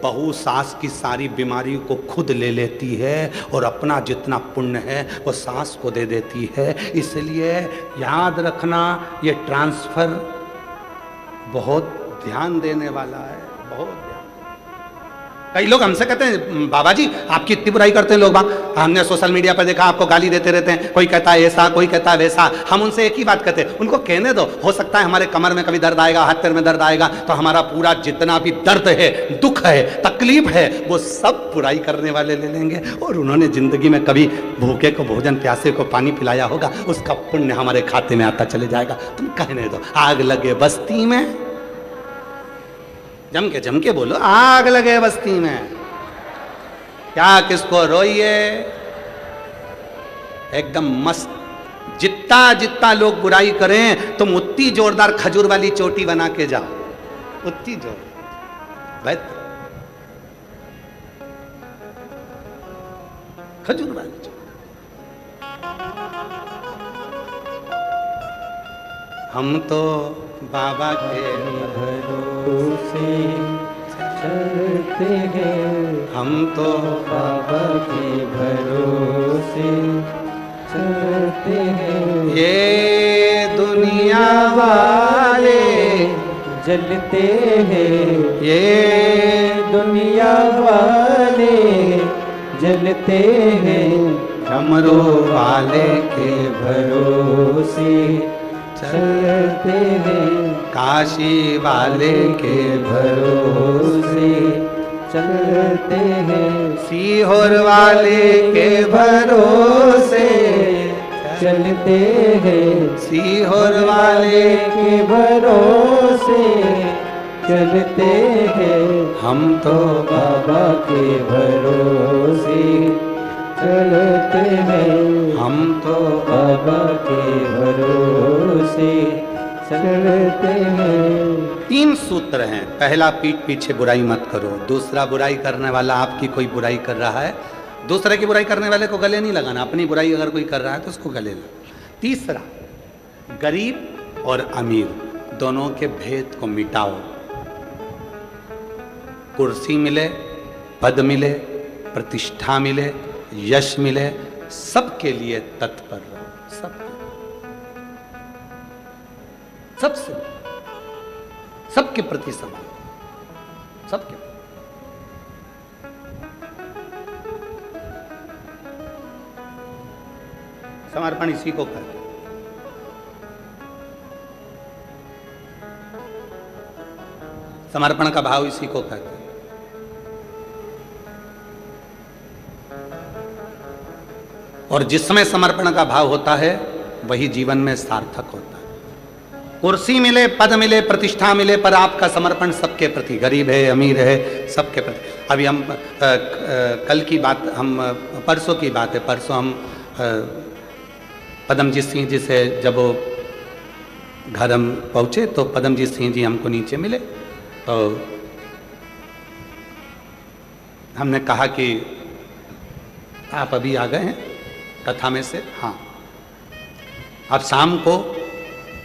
बहू सास की सारी बीमारी को खुद ले लेती है और अपना जितना पुण्य है वो सास को दे देती है। इसलिए याद रखना, ये ट्रांसफर बहुत ध्यान देने वाला है, बहुत ध्यान। कई लोग हमसे कहते हैं बाबा जी आपकी इतनी बुराई करते हैं लोग बाग, हमने सोशल मीडिया पर देखा आपको गाली देते रहते हैं, कोई कहता है ऐसा कोई कहता है वैसा। हम उनसे एक ही बात कहते हैं, उनको कहने दो, हो सकता है हमारे कमर में कभी दर्द आएगा, हाथ पैर में दर्द आएगा, तो हमारा पूरा जितना भी दर्द है, दुख है, तकलीफ है, वो सब बुराई करने वाले ले लेंगे। और उन्होंने जिंदगी में कभी भूखे को भोजन, प्यासे को पानी पिलाया होगा, उसका पुण्य हमारे खाते में आता चले जाएगा। तुम कहने दो। आग लगे बस्ती में, जम के बोलो, आग लगे बस्ती में, क्या किसको रोइए, एकदम मस्त। जितना लोग बुराई करें तुम उतनी जोरदार खजूर वाली चोटी बना के जाओ, उतनी जोर बेहतर खजूर वाली चोटी। हम तो बाबा के भरोसे चलते हैं, हम तो बाबा के भरोसे चलते हैं। ये दुनिया वाले जलते हैं, ये दुनिया वाले जलते हैं, डमरू वाले के भरोसे चलते हैं, काशी वाले के भरोसे चलते हैं, सीहोर वाले के भरोसे चलते हैं, सीहोर वाले के भरोसे चलते हैं। हम तो बाबा के भरोसे चलते हैं, हम तो बाबा के भरोसे चलते हैं। 3 सूत्र हैं। पहला, पीठ पीछे बुराई मत करो। दूसरा, बुराई करने वाला आपकी कोई बुराई कर रहा है, दूसरे की बुराई करने वाले को गले नहीं लगाना, अपनी बुराई अगर कोई कर रहा है तो उसको गले लगा। तीसरा, गरीब और अमीर दोनों के भेद को मिटाओ। कुर्सी मिले, पद मिले, प्रतिष्ठा मिले, यश मिले, सबके लिए तत्पर रहो। सबसे सबके प्रति समान, सबके। समर्पण इसी को कहते हैं। समर्पण का भाव इसी को कहते हैं। और जिसमें समर्पण का भाव होता है वही जीवन में सार्थक होता है। कुर्सी मिले, पद मिले, प्रतिष्ठा मिले, पर आपका समर्पण सबके प्रति, गरीब है, अमीर है, सबके प्रति। अभी हम कल की बात, हम परसों की बात है, परसों हम पदमजीत सिंह जी से जब वो घर हम पहुँचे तो पदमजीत सिंह जी हमको नीचे मिले, तो हमने कहा कि आप अभी आ गए हैं कथा में से? हाँ। अब शाम को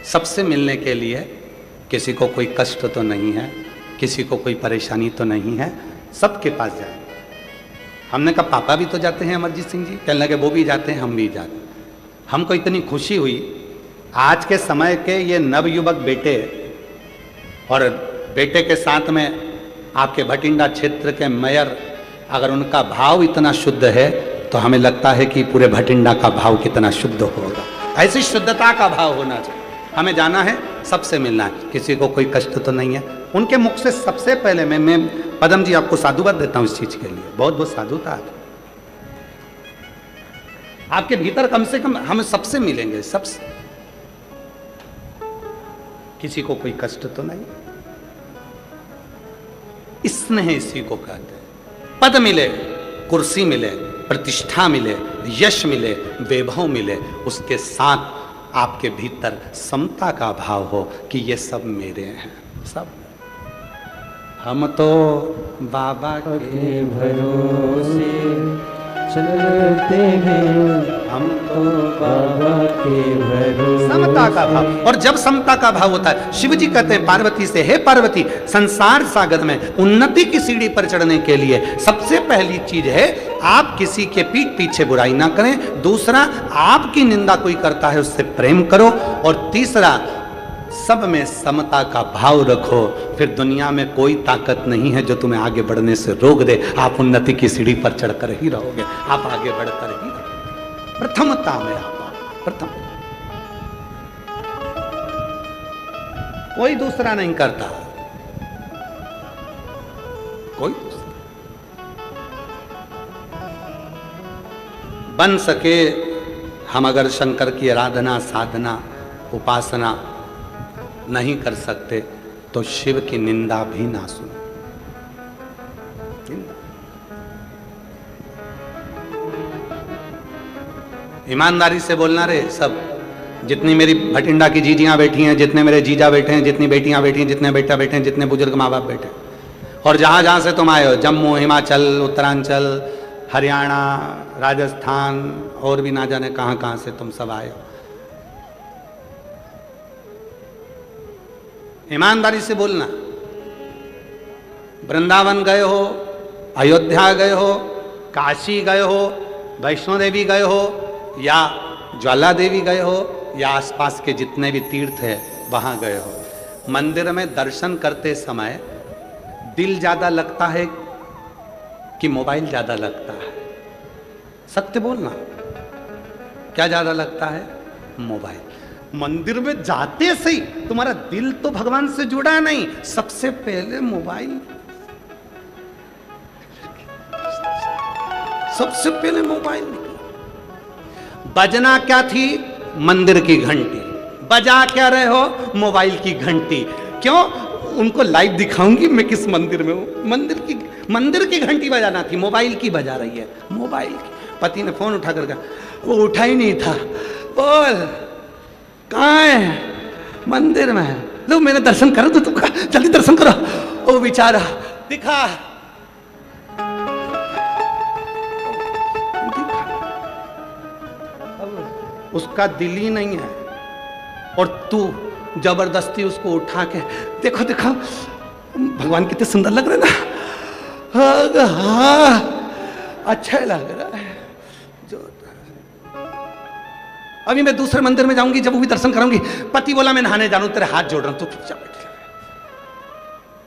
सबसे मिलने के लिए, किसी को कोई कष्ट तो नहीं है, किसी को कोई परेशानी तो नहीं है, सबके पास जाए। हमने कहा पापा भी तो जाते हैं अमरजीत सिंह जी? कहने लगे वो भी जाते हैं, हम भी जाते हैं। हमको इतनी खुशी हुई, आज के समय के ये नवयुवक बेटे, और बेटे के साथ में आपके भटिंडा क्षेत्र के मेयर, अगर उनका भाव इतना शुद्ध है तो हमें लगता है कि पूरे भटिंडा का भाव कितना शुद्ध होगा। ऐसी शुद्धता का भाव होना चाहिए। हमें जाना है, सबसे मिलना है, किसी को कोई कष्ट तो नहीं है। उनके मुख से सबसे पहले मैं पदम जी आपको साधुवाद देता हूँ इस चीज के लिए, बहुत बहुत साधुता। आपके भीतर कम से कम हम सबसे मिलेंगे, सबसे, किसी को कोई कष्ट तो नहीं। स्नेह इसी को कहते हैं। पद मिले, कुर्सी मिले, प्रतिष्ठा मिले, यश मिले, वैभव मिले, उसके साथ आपके भीतर समता का भाव हो कि ये सब मेरे हैं, सब। हम तो बाबा के भरोसे चलते हैं, हम तो बाबा के भरोसे। समता का भाव। और जब समता का भाव होता है, शिव जी कहते हैं पार्वती से, हे पार्वती, संसार सागर में उन्नति की सीढ़ी पर चढ़ने के लिए सबसे पहली चीज है आप किसी के पीठ पीछे बुराई ना करें। दूसरा, आपकी निंदा कोई करता है उससे प्रेम करो। और तीसरा, सब में समता का भाव रखो, फिर दुनिया में कोई ताकत नहीं है जो तुम्हें आगे बढ़ने से रोक दे। आप उन्नति की सीढ़ी पर चढ़कर ही रहोगे, आप आगे बढ़कर ही रहोगे। प्रथमता में आप प्रथम, कोई दूसरा नहीं करता, कोई दूसरा। बन सके हम अगर शंकर की आराधना, साधना, उपासना नहीं कर सकते तो शिव की निंदा भी ना सुनो। ईमानदारी से बोलना रे सब, जितनी मेरी भटिंडा की जीजियां बैठी हैं, जितने मेरे जीजा बैठे हैं, जितनी बेटियां बैठी हैं, जितने बेटा बैठे हैं, जितने बुजुर्ग माँ बाप बैठे हैं, और जहां जहां से तुम आए हो, जम्मू, हिमाचल, उत्तरांचल, हरियाणा, राजस्थान और भी ना जाने कहां कहां से तुम सब आए हो, ईमानदारी से बोलना। वृंदावन गए हो, अयोध्या गए हो, काशी गए हो, वैष्णो देवी गए हो, या ज्वाला देवी गए हो, या आसपास के जितने भी तीर्थ है वहां गए हो, मंदिर में दर्शन करते समय दिल ज्यादा लगता है कि मोबाइल ज्यादा लगता है? सत्य बोलना, क्या ज्यादा लगता है? मोबाइल। मंदिर में जाते से ही तुम्हारा दिल तो भगवान से जुड़ा नहीं, सबसे पहले मोबाइल, सबसे पहले मोबाइल निकला। बजना क्या थी? मंदिर की घंटी। बजा क्या रहे हो? मोबाइल की घंटी। क्यों? उनको लाइव दिखाऊंगी मैं किस मंदिर में हूं। मंदिर की घंटी बजाना थी, मोबाइल की बजा रही है, मोबाइल की। पति ने फोन उठा कर कहा, वो उठा ही नहीं था। बोल कहाँ है? मंदिर में है। लो मैंने दर्शन करो तो तुम जल्दी दर्शन करो। ओ बेचारा दिखा, उसका दिल ही नहीं है, और तू जबरदस्ती उसको उठा के देखो देखो भगवान कितने सुंदर लग रहे ना, हाँ अच्छा लग रहा है। जो अभी मैं दूसरे मंदिर में जाऊंगी, जब वो भी दर्शन कराऊंगी, पति बोला मैं नहाने जा रहा हूं, तेरे हाथ जोड़ रहा हूं, तू चुपचाप बैठ।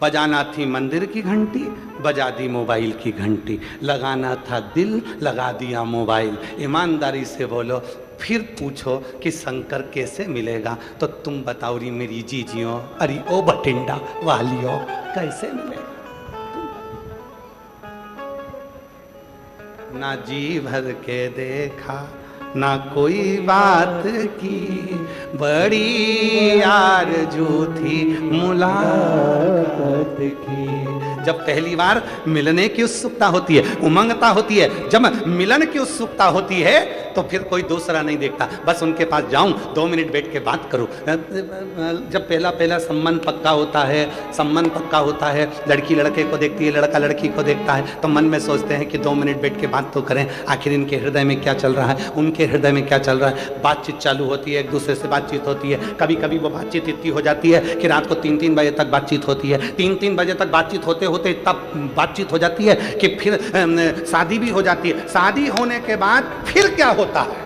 बजाना थी मंदिर की घंटी, बजा दी मोबाइल की घंटी। लगाना था दिल, लगा दिया मोबाइल। ईमानदारी से बोलो, फिर पूछो कि शंकर कैसे मिलेगा, तो तुम बताओ री मेरी जीजियों, अरे ओ बठिंडा वालियों, कैसे मिलेगा? ना जी भर के देखा, ना कोई बात की, बड़ी आरज़ू थी मुलाकात की। जब पहली बार मिलने की उत्सुकता होती है, उमंगता होती है, जब मिलन की उत्सुकता होती है, तो फिर कोई दूसरा नहीं देखता, बस उनके पास जाऊं, 2 मिनट बैठ के बात करूं। जब पहला संबंध पक्का होता है, लड़की लड़के को देखती है, लड़का लड़की को देखता है, तो मन में सोचते हैं कि 2 मिनट बैठ के बात तो करें, आखिर इनके हृदय में क्या चल रहा है, उनके हृदय में क्या चल रहा है। बातचीत चालू होती है, एक दूसरे से बातचीत होती है। कभी कभी वो बातचीत इतनी हो जाती है कि रात को 3-3 बजे तक बातचीत होती है। 3-3 बजे तक बातचीत होते होते तब बातचीत हो जाती है कि फिर शादी भी हो जाती है। शादी होने के बाद फिर क्या होता है?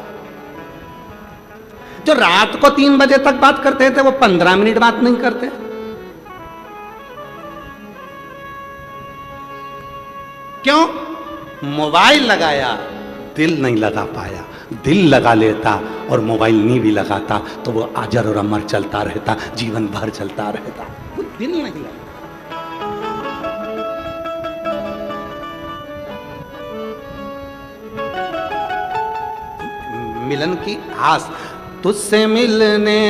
जो रात को 3 बजे तक बात करते थे, वो 15 मिनट बात नहीं करते। क्यों? मोबाइल लगाया, दिल नहीं लगा पाया। दिल लगा लेता और मोबाइल नहीं भी लगाता तो वो अजर और अमर चलता रहता, जीवन भर चलता रहता। वो दिल नहीं लगा। मिलन की आस, तुझसे मिलने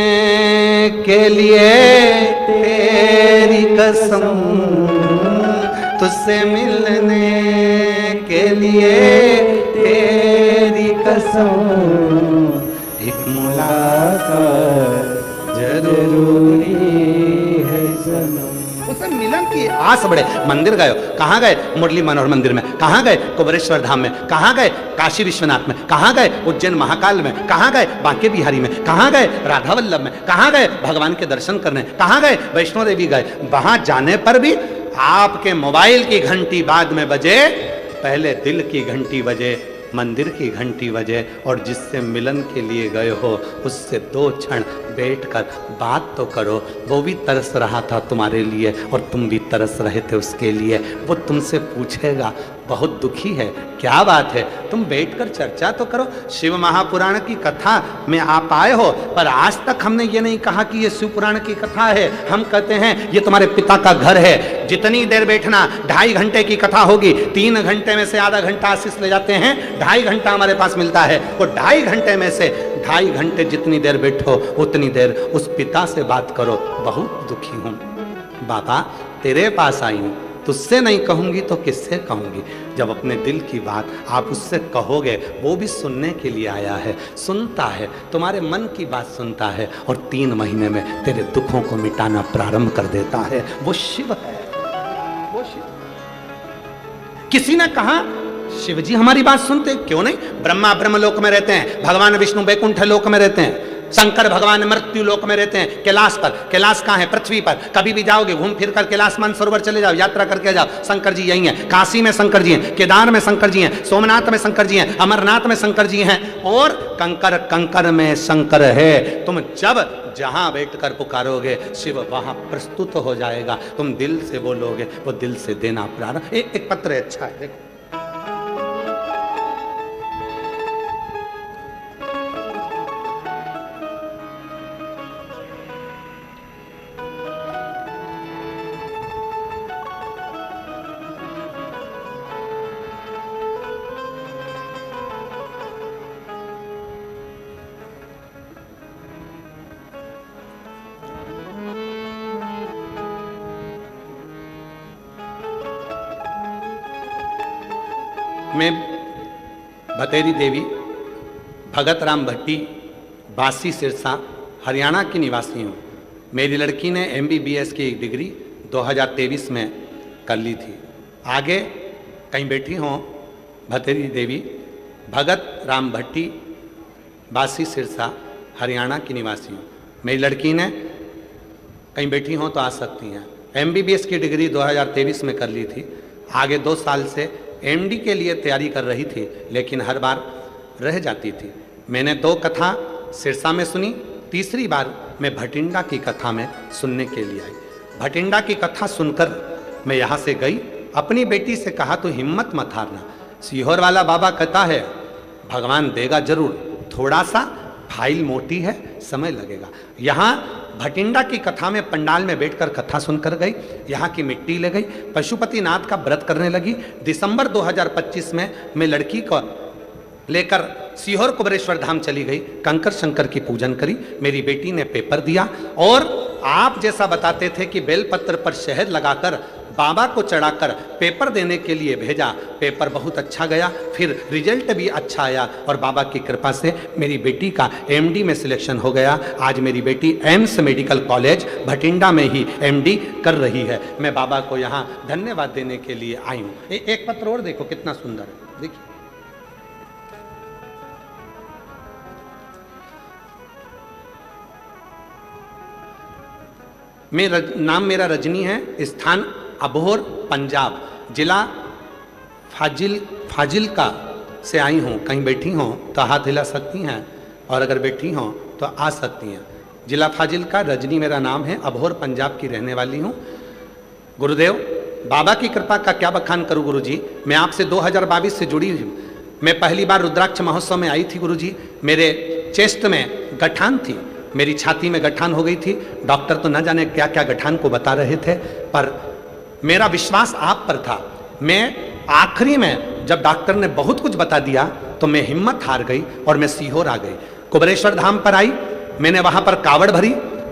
के लिए तेरी कसम, तुझसे मिलने के लिए तेरी कसम, एक मुलाकात जरूरी है सनम। उससे मिलन की आस बढ़े। मंदिर गए, कहाँ गए? मुरली मनोहर मंदिर में, कहाँ गए? कुबरेश्वर धाम में, कहाँ गए? काशी विश्वनाथ में, कहाँ गए? उज्जैन महाकाल में, कहाँ गए? बांके बिहारी में, कहाँ गए? राधा वल्लभ में, कहाँ गए? भगवान के दर्शन करने, कहाँ गए? वैष्णो देवी गए। वहां जाने पर भी आपके मोबाइल की घंटी बाद में बजे, पहले दिल की घंटी बजे, मंदिर की घंटी बजे और जिससे मिलन के लिए गए हो उससे 2 क्षण बैठकर बात तो करो। वो भी तरस रहा था तुम्हारे लिए और तुम भी तरस रहे थे उसके लिए। वो तुमसे पूछेगा बहुत दुखी है, क्या बात है, तुम बैठकर चर्चा तो करो। शिव महापुराण की कथा में आप आए हो, पर आज तक हमने ये नहीं कहा कि ये शिव पुराण की कथा है। हम कहते हैं ये तुम्हारे पिता का घर है। जितनी देर बैठना, 2.5 घंटे की कथा होगी, 3 घंटे में से आधा घंटा आशीष ले जाते हैं, 2.5 घंटा हमारे पास मिलता है। वो 2.5 घंटे में से 2.5 घंटे जितनी देर बैठो उतनी देर उस पिता से बात करो। बहुत दुखी हूँ बाबा, तेरे पास आई हूँ, तुझसे नहीं कहूँगी तो किससे कहूँगी। जब अपने दिल की बात आप उससे कहोगे, वो भी सुनने के लिए आया है, सुनता है, तुम्हारे मन की बात सुनता है और 3 महीने में तेरे दुखों को मिटाना प्रारंभ कर देता है। वो शिव है, वो शिव। किसी ने कहा शिव जी हमारी बात सुनते, क्यों नहीं? ब्रह्मा ब्रह्मलोक में रहते हैं, भगवान विष्णु वैकुंठ लोक में रहते हैं, शंकर भगवान मृत्यु लोक में रहते हैं, कैलाश पर। कैलाश कहाँ है? पृथ्वी पर। कभी भी जाओगे घूम फिर कर कैलाश मानसरोवर चले जाओ, यात्रा करके जाओ, शंकर जी यही हैं। काशी में शंकर जी हैं, केदार में शंकर जी हैं, सोमनाथ में शंकर जी हैं, अमरनाथ में शंकर जी हैं और कंकर कंकर में शंकर है। तुम जब जहां बैठकर पुकारोगे शिव वहां प्रस्तुत हो जाएगा। तुम दिल से बोलोगे, वो दिल से देना प्रारंभ। एक पत्र अच्छा है, देखो। मैं भतेरी देवी भगत राम भट्टी, बासी सिरसा, हरियाणा की निवासी हूँ। मेरी लड़की ने MBBS की डिग्री 2023 में कर ली थी। आगे कहीं बैठी हों, भतेरी देवी भगत राम भट्टी, बासी सिरसा, हरियाणा की निवासी हूँ। मेरी लड़की ने कहीं बैठी हों तो आ सकती हैं। MBBS की डिग्री 2023 में कर ली थी। आगे 2 साल से MD के लिए तैयारी कर रही थी, लेकिन हर बार रह जाती थी। मैंने 2 कथा सिरसा में सुनी, तीसरी बार मैं भटिंडा की कथा में सुनने के लिए आई। भटिंडा की कथा सुनकर मैं यहाँ से गई, अपनी बेटी से कहा तो हिम्मत मत हारना। सीहोर वाला बाबा कहता है भगवान देगा जरूर, थोड़ा सा फाइल मोटी है, समय लगेगा। यहाँ भटिंडा की कथा में पंडाल में बैठकर कथा सुनकर गई, यहाँ की मिट्टी ले गई, पशुपतिनाथ का व्रत करने लगी। दिसंबर 2025 में मैं लड़की को लेकर सीहोर कुबरेश्वर धाम चली गई, कंकर शंकर की पूजन करी। मेरी बेटी ने पेपर दिया और आप जैसा बताते थे कि बेलपत्र पर शहद लगाकर बाबा को चढ़ाकर पेपर देने के लिए भेजा। पेपर बहुत अच्छा गया, फिर रिजल्ट भी अच्छा आया और बाबा की कृपा से मेरी बेटी का MD में सिलेक्शन हो गया। आज मेरी बेटी एम्स मेडिकल कॉलेज भटिंडा में ही MD कर रही है। मैं बाबा को यहाँ धन्यवाद देने के लिए आई हूँ। एक पत्र और देखो कितना सुंदर है, देखिए। नाम मेरा रजनी है, स्थान अबोहर पंजाब, जिला फाजिलका से आई हूँ। कहीं बैठी हों तो हाथ हिला सकती हैं और अगर बैठी हों तो आ सकती हैं। जिला फाजिलका, रजनी मेरा नाम है, अबोहर पंजाब की रहने वाली हूँ। गुरुदेव बाबा की कृपा का क्या बखान करूँ गुरुजी, मैं आपसे 2022 से जुड़ी हूँ। मैं पहली बार रुद्राक्ष महोत्सव में आई थी गुरुजी। मेरे चेस्ट में गठान थी, मेरी छाती में गठान हो गई थी। डॉक्टर तो न जाने क्या क्या गठान को बता रहे थे, पर मेरा विश्वास आप पर था। मैं आखिरी में जब डॉक्टर ने बहुत कुछ बता दिया तो मैं हिम्मत हार गई और मैं सीहोर आ गई। कुबरेश्वर धाम पर आई, मैंने वहां पर कावड़ भरी,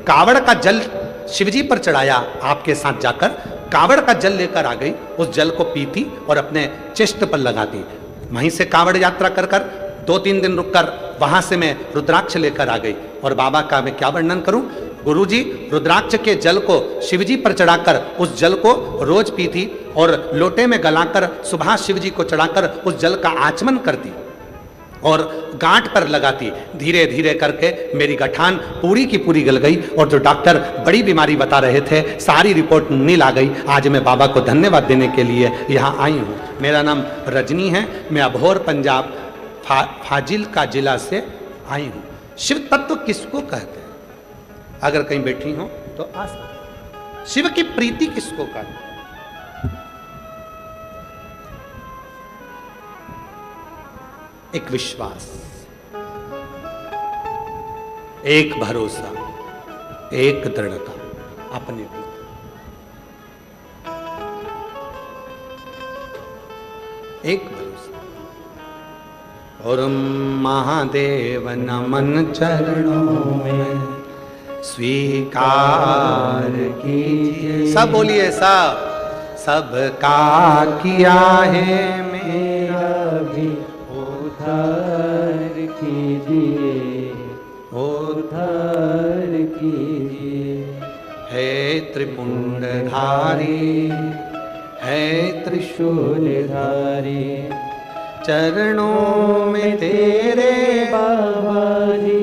कावड़ का जल शिवजी पर चढ़ाया। आपके साथ जाकर कावड़ का जल लेकर आ गई, उस जल को पीती और अपने चेस्ट पर लगा दी। वहीं से कावड़ यात्रा कर कर 2-3 दिन रुककर वहां से मैं रुद्राक्ष लेकर आ गई। और बाबा का मैं क्या वर्णन करूं, गुरुजी रुद्राक्ष के जल को शिवजी पर चढ़ाकर उस जल को रोज पीती और लोटे में गलाकर सुबह शिवजी को चढ़ाकर उस जल का आचमन करती और गांठ पर लगाती। धीरे धीरे करके मेरी गठान पूरी की पूरी गल गई और जो डॉक्टर बड़ी बीमारी बता रहे थे सारी रिपोर्ट नील आ गई। आज मैं बाबा को धन्यवाद देने के लिए यहाँ आई हूँ। मेरा नाम रजनी है, मैं अबोहर पंजाब फाजिल का जिला से आई हूं। शिव तत्व किसको कहते हैं? अगर कहीं बैठी हो तो आ सकते। शिव की प्रीति किसको कहते हैं? एक विश्वास, एक भरोसा, एक दृढ़ता अपने भीतर। एक भरोसा। और महादेव नमन चरणों में स्वीकार कीजिए। सब बोलिए, सब सबका किया है मेरा भी उद्धार कीजिए, उद्धार कीजिए। है त्रिपुंडधारी, है त्रिशूलधारी, चरणों में तेरे बाबा जी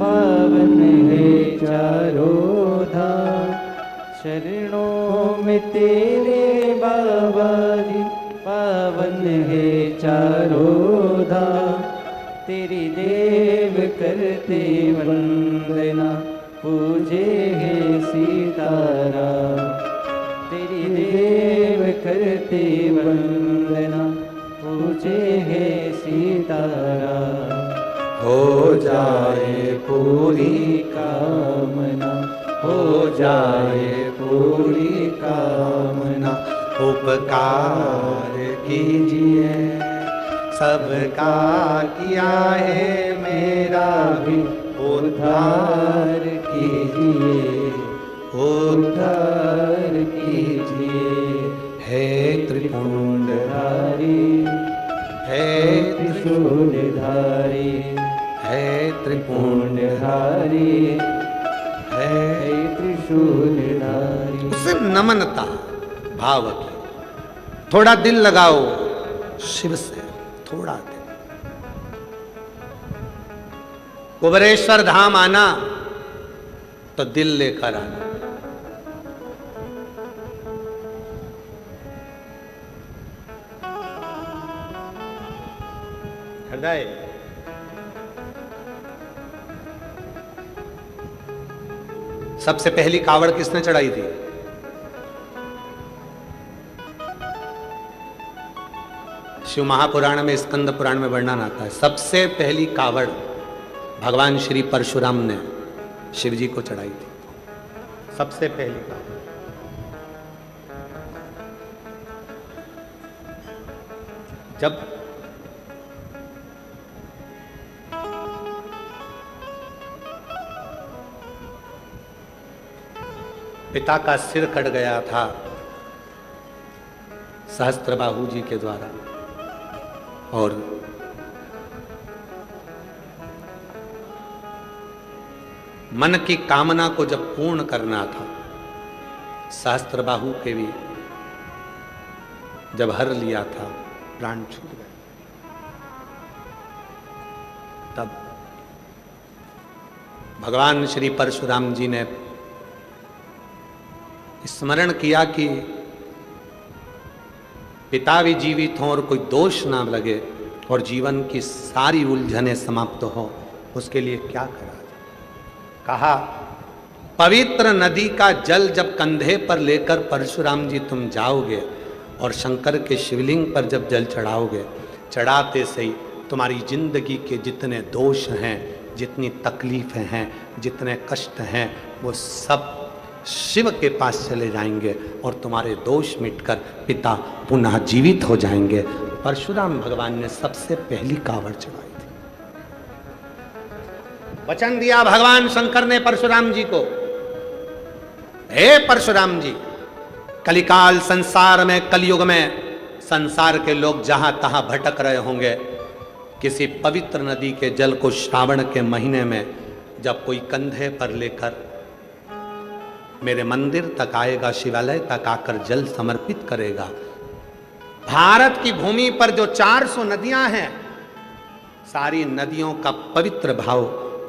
पावन है चारों धाम। चरणों में तेरे बाबा जी पावन है चारों धाम। तेरी देव करते वंदना, पूजे है सीताराम। तेरी देव करते वंदना, पूजे है सीताराम। हो जाए पूरी कामना, हो जाए पूरी कामना। उपकार कीजिए, सबका किया है मेरा भी उद्धार कीजिए, उद्धार कीजिए। है त्रिपुंडधारी, है त्रिशूलधारी, है त्रिपुंडधारी, है त्रिशूलधारी। उसे नमनता भाव की। थोड़ा दिल लगाओ शिव से, थोड़ा दिल। कुबेरेश्वर धाम आना तो दिल लेकर आना। हृदय। सबसे पहली कावड़ किसने चढ़ाई थी? शिव महापुराण में, स्कंद पुराण में वर्णन आता है, सबसे पहली कावड़ भगवान श्री परशुराम ने शिव जी को चढ़ाई थी। सबसे पहली कावड़। जब पिता का सिर कट गया था सहस्त्रबाहु जी के द्वारा, और मन की कामना को जब पूर्ण करना था, सहस्त्रबाहु के भी जब हर लिया था, प्राण छूट गए। तब भगवान श्री परशुराम जी ने स्मरण किया कि पिता भी जीवित हों और कोई दोष ना लगे और जीवन की सारी उलझनें समाप्त हो, उसके लिए क्या करा जाए। कहा, पवित्र नदी का जल जब कंधे पर लेकर परशुराम जी तुम जाओगे और शंकर के शिवलिंग पर जब जल चढ़ाओगे, चढ़ाते से ही तुम्हारी जिंदगी के जितने दोष हैं, जितनी तकलीफें हैं, जितने कष्ट हैं, वो सब शिव के पास चले जाएंगे और तुम्हारे दोष मिटकर पिता पुनः जीवित हो जाएंगे। परशुराम भगवान ने सबसे पहली कावड़ चढ़ाई थी। वचन दिया भगवान शंकर ने परशुराम जी को, हे परशुराम जी, कलिकाल संसार में, कलयुग में संसार के लोग जहां तहां भटक रहे होंगे, किसी पवित्र नदी के जल को श्रावण के महीने में जब कोई कंधे पर लेकर मेरे मंदिर तक आएगा, शिवालय तक आकर जल समर्पित करेगा, भारत की भूमि पर जो 400 नदियां हैं, सारी नदियों का पवित्र भाव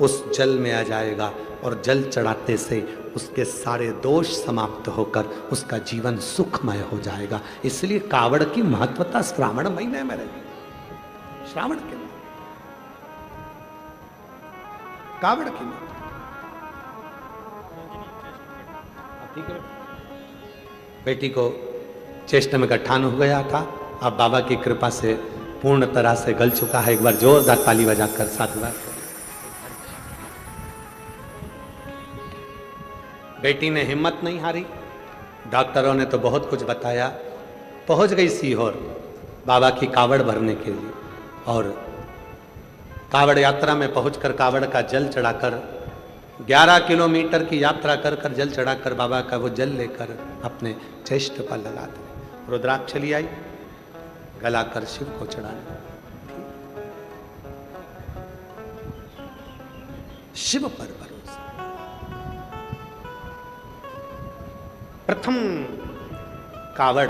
उस जल में आ जाएगा और जल चढ़ाते से उसके सारे दोष समाप्त होकर उसका जीवन सुखमय हो जाएगा। इसलिए कावड़ की महत्वता श्रावण महीने में रहेगी। श्रावण के कावड़ की मौत। ठीक है, बेटी को चेस्ट में गठान हो गया था, अब बाबा की कृपा से पूर्ण तरह से गल चुका है। एक बार जोरदार ताली बजाकर साधुवाद। बेटी ने हिम्मत नहीं हारी, डॉक्टरों ने तो बहुत कुछ बताया, पहुंच गई सीहोर बाबा की कावड़ भरने के लिए। और कावड़ यात्रा में पहुंचकर कावड़ का जल चढ़ाकर 11 किलोमीटर की यात्रा कर कर जल चढ़ाकर बाबा का वो जल लेकर अपने चेस्ट पर लगा दे। रुद्राक्ष चली आई, गलाकर शिव को चढ़ाने। शिव पर भरोसा। प्रथम कावड़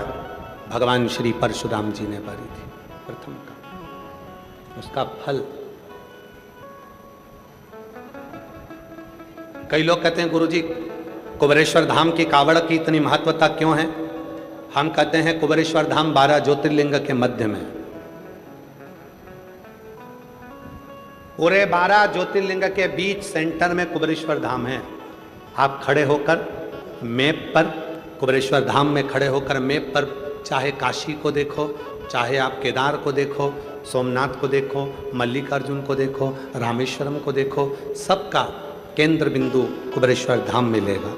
भगवान श्री परशुराम जी ने भरी थी, प्रथम कावड़। उसका फल कई लोग कहते हैं गुरुजी कुबेरेश्वर धाम की कावड़ की इतनी महत्वता क्यों है? हम कहते हैं कुबेरेश्वर धाम 12 ज्योतिर्लिंग के मध्य में। पूरे 12 ज्योतिर्लिंग के बीच सेंटर में कुबेरेश्वर धाम है। आप खड़े होकर मैप पर, कुबेरेश्वर धाम में खड़े होकर मैप पर चाहे काशी को देखो, चाहे आप केदार को देखो, सोमनाथ को देखो, मल्लिकार्जुन को देखो, रामेश्वरम को देखो, सबका केंद्र बिंदु कुबेरेश्वर धाम मिलेगा।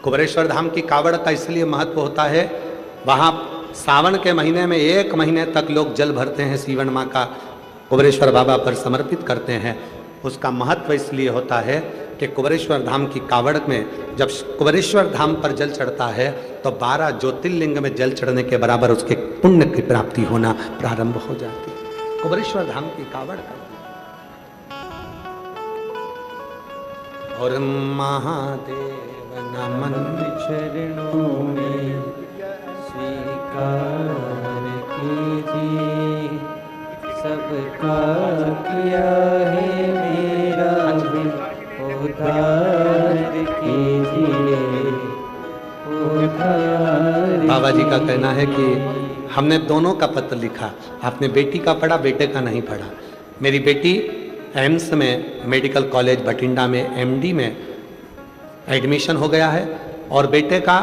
कुबेरेश्वर धाम की कावड़ का इसलिए महत्व होता है, वहाँ सावन के महीने में 1 महीने तक लोग जल भरते हैं, सीवन माँ का कुबेरेश्वर बाबा पर समर्पित करते हैं। उसका महत्व इसलिए होता है कि कुबेरेश्वर धाम की कावड़ में जब कुबेरेश्वर धाम पर जल चढ़ता है तो 12 ज्योतिर्लिंग में जल चढ़ने के बराबर उसके पुण्य की प्राप्ति होना प्रारंभ हो जाती है। कुबेरेश्वर धाम की कावड़ का। और महादेव नमन चरणों में स्वीकार कीजिए, सबका किया है मेरा भी उद्धार कीजिए, उद्धार। बाबा जी का कहना है कि हमने दोनों का पत्र लिखा, आपने बेटी का पढ़ा, बेटे का नहीं पढ़ा। मेरी बेटी एम्स में मेडिकल कॉलेज बठिंडा में एमडी में एडमिशन हो गया है और बेटे का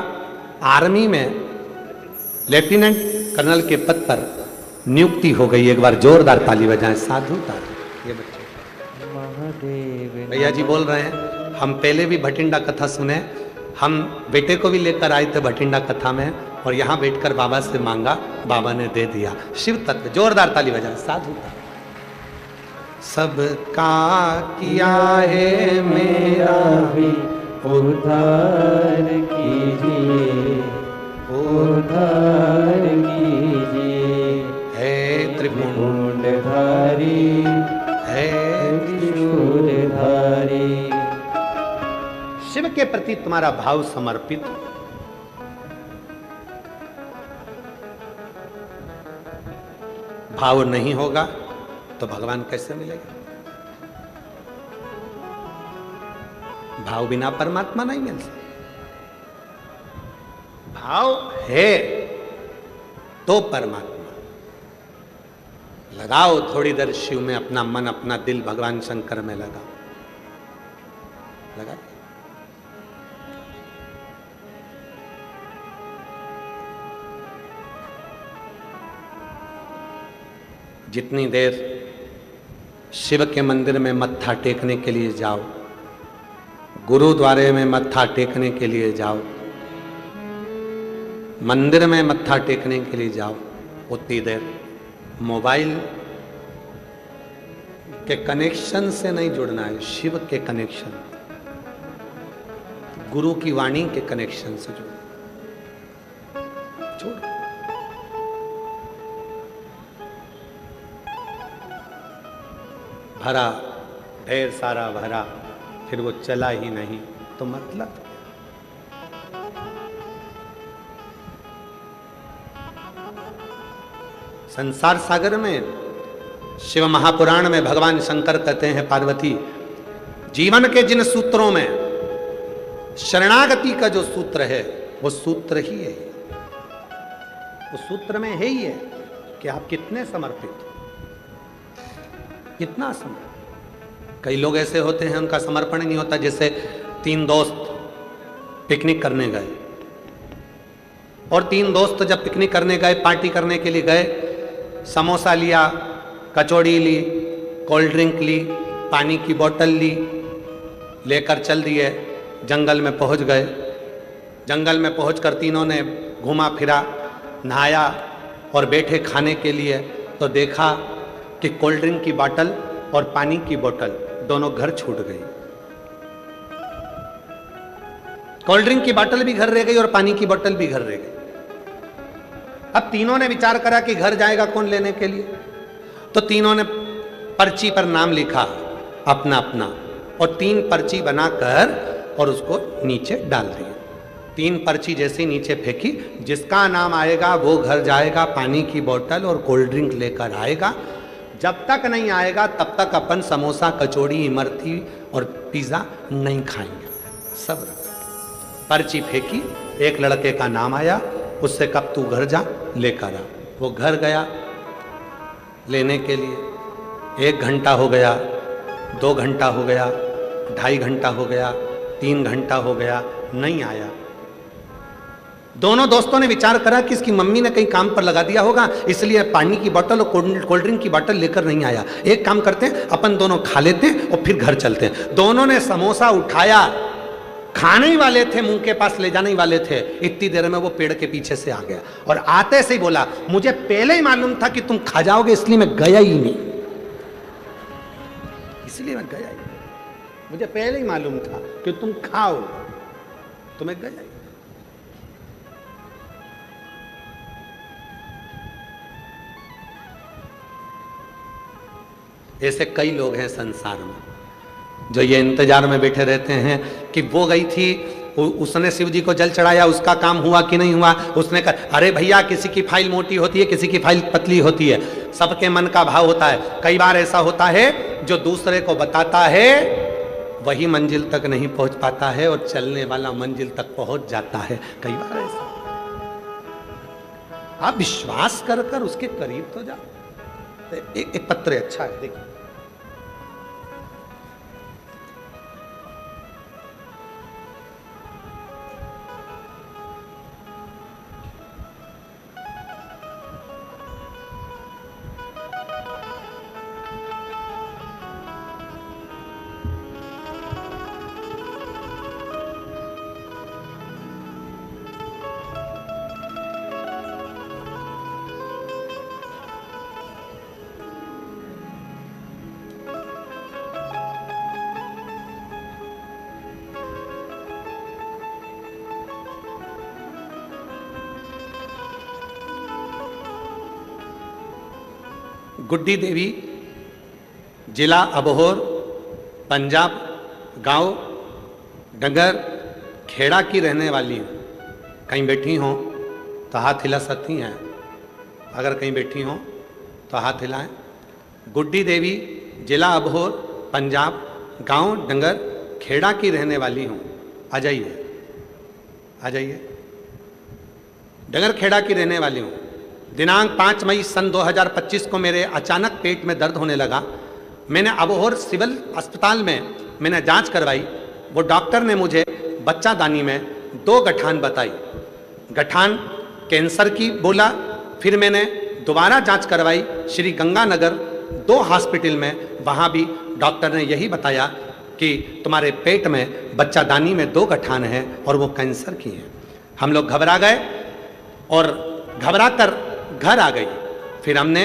आर्मी में लेफ्टिनेंट कर्नल के पद पर नियुक्ति हो गई। एक बार जोरदार ताली बजाएं, साधु ताली। ये बच्चे महादेव भैया जी बोल रहे हैं, हम पहले भी भटिंडा कथा सुने, हम बेटे को भी लेकर आए थे भटिंडा कथा में और यहाँ बैठकर बाबा से मांगा, बाबा ने दे दिया। शिव तत्व, जोरदार ताली बजाएं, साधु ताली। सबका किया है मेरा भी उद्धार कीजिए, उद्धार कीजिए। है त्रिपुंड मुंडधारी है त्रिशूलधारी। शिव के प्रति तुम्हारा भाव समर्पित। भाव नहीं होगा तो भगवान कैसे मिलेगा? भाव बिना परमात्मा नहीं मिल सकता। भाव है तो परमात्मा। लगाओ थोड़ी देर शिव में अपना मन, अपना दिल भगवान शंकर में लगाओ, लगा। जितनी देर शिव के मंदिर में मत्था टेकने के लिए जाओ, गुरुद्वारे में मत्था टेकने के लिए जाओ, मंदिर में मत्था टेकने के लिए जाओ, उतनी देर मोबाइल के कनेक्शन से नहीं जुड़ना है, शिव के कनेक्शन, गुरु की वाणी के कनेक्शन से जुड़ो। भरा, ढेर सारा भरा, फिर वो चला ही नहीं तो मतलब क्या? संसार सागर में शिव महापुराण में भगवान शंकर कहते हैं, पार्वती जीवन के जिन सूत्रों में शरणागति का जो सूत्र है वो सूत्र ही है, उस सूत्र में है ही है कि आप कितने समर्पित, कितना समर्पित। कई लोग ऐसे होते हैं उनका समर्पण नहीं होता। जैसे 3 दोस्त पिकनिक करने गए और 3 दोस्त जब पिकनिक करने गए, पार्टी करने के लिए गए, समोसा लिया, कचौड़ी ली, कोल्ड ड्रिंक ली, पानी की बोतल ली, लेकर चल दिए, जंगल में पहुंच गए। जंगल में पहुंचकर तीनों ने घूमा फिरा, नहाया और बैठे खाने के लिए, तो देखा कि कोल्ड ड्रिंक की बोतल और पानी की बोतल दोनों घर छूट गई। कोल्ड ड्रिंक की बोतल भी घर रह गई और पानी की बोतल भी घर रह गई। अब तीनों ने विचार करा कि घर जाएगा कौन लेने के लिए, तो तीनों ने पर्ची पर नाम लिखा अपना अपना और 3 पर्ची बनाकर और उसको नीचे डाल दिया। 3 पर्ची जैसे नीचे फेंकी, जिसका नाम आएगा वो घर जाएगा, पानी की बोतल और कोल्ड ड्रिंक लेकर आएगा। जब तक नहीं आएगा तब तक अपन समोसा, कचौड़ी, इमरती और पिज़्ज़ा नहीं खाएंगे। सब पर्ची फेंकी, एक लड़के का नाम आया, उससे कब तू घर जा लेकर आ। वो घर गया लेने के लिए। 1 घंटा हो गया, 2 घंटा हो गया, 2.5 घंटा हो गया, 3 घंटा हो गया, नहीं आया। दोनों दोस्तों ने विचार करा कि इसकी मम्मी ने कहीं काम पर लगा दिया होगा, इसलिए पानी की बोतल और कोल्ड ड्रिंक की बोतल लेकर नहीं आया। एक काम करते हैं, अपन दोनों खा लेते हैं और फिर घर चलते हैं। दोनों ने समोसा उठाया, खाने ही वाले थे, मुंह के पास ले जाने ही वाले थे। इतनी देर में वो पेड़ के पीछे से आ गया और आते से ही बोला, मुझे पहले ही मालूम था कि तुम खा जाओगे, इसलिए मैं गया ही नहीं। इसलिए मैं गया ही नहीं, मुझे पहले ही मालूम था कि तुम खाओ, तो मैं गया ही। ऐसे कई लोग हैं संसार में जो ये इंतजार में बैठे रहते हैं कि वो गई थी, उसने शिव जी को जल चढ़ाया, उसका काम हुआ कि नहीं हुआ। उसने कहा, अरे भैया, किसी की फाइल मोटी होती है, किसी की फाइल पतली होती है, सबके मन का भाव होता है। कई बार ऐसा होता है जो दूसरे को बताता है वही मंजिल तक नहीं पहुंच पाता है और चलने वाला मंजिल तक पहुंच जाता है। कई बार ऐसा, आप विश्वास कर कर उसके करीब तो जाओ। एक पत्र अच्छा है, देखिए। गुड्डी देवी, जिला अबोहर, पंजाब, गांव डंगर खेड़ा की रहने वाली हूँ। कहीं बैठी हों तो हाथ हिला सकती हैं, अगर कहीं बैठी हों तो हाथ हिलाएं। गुड्डी देवी, जिला अबोहर, पंजाब, गांव डंगर खेड़ा की रहने वाली हूँ। आ जाइए, आ जाइए। डंगर खेड़ा की रहने वाली हूँ। दिनांक 5 मई सन 2025 को मेरे अचानक पेट में दर्द होने लगा। मैंने अबोहर सिविल अस्पताल में मैंने जांच करवाई। वो डॉक्टर ने मुझे बच्चादानी में 2 गठान बताई। गठान कैंसर की बोला। फिर मैंने दोबारा जांच करवाई श्री गंगानगर 2 हॉस्पिटल में, वहाँ भी डॉक्टर ने यही बताया कि तुम्हारे पेट में बच्चादानी में 2 गठान हैं और वो कैंसर की हैं। हम लोग घबरा गए और घबरा कर घर आ गई। फिर हमने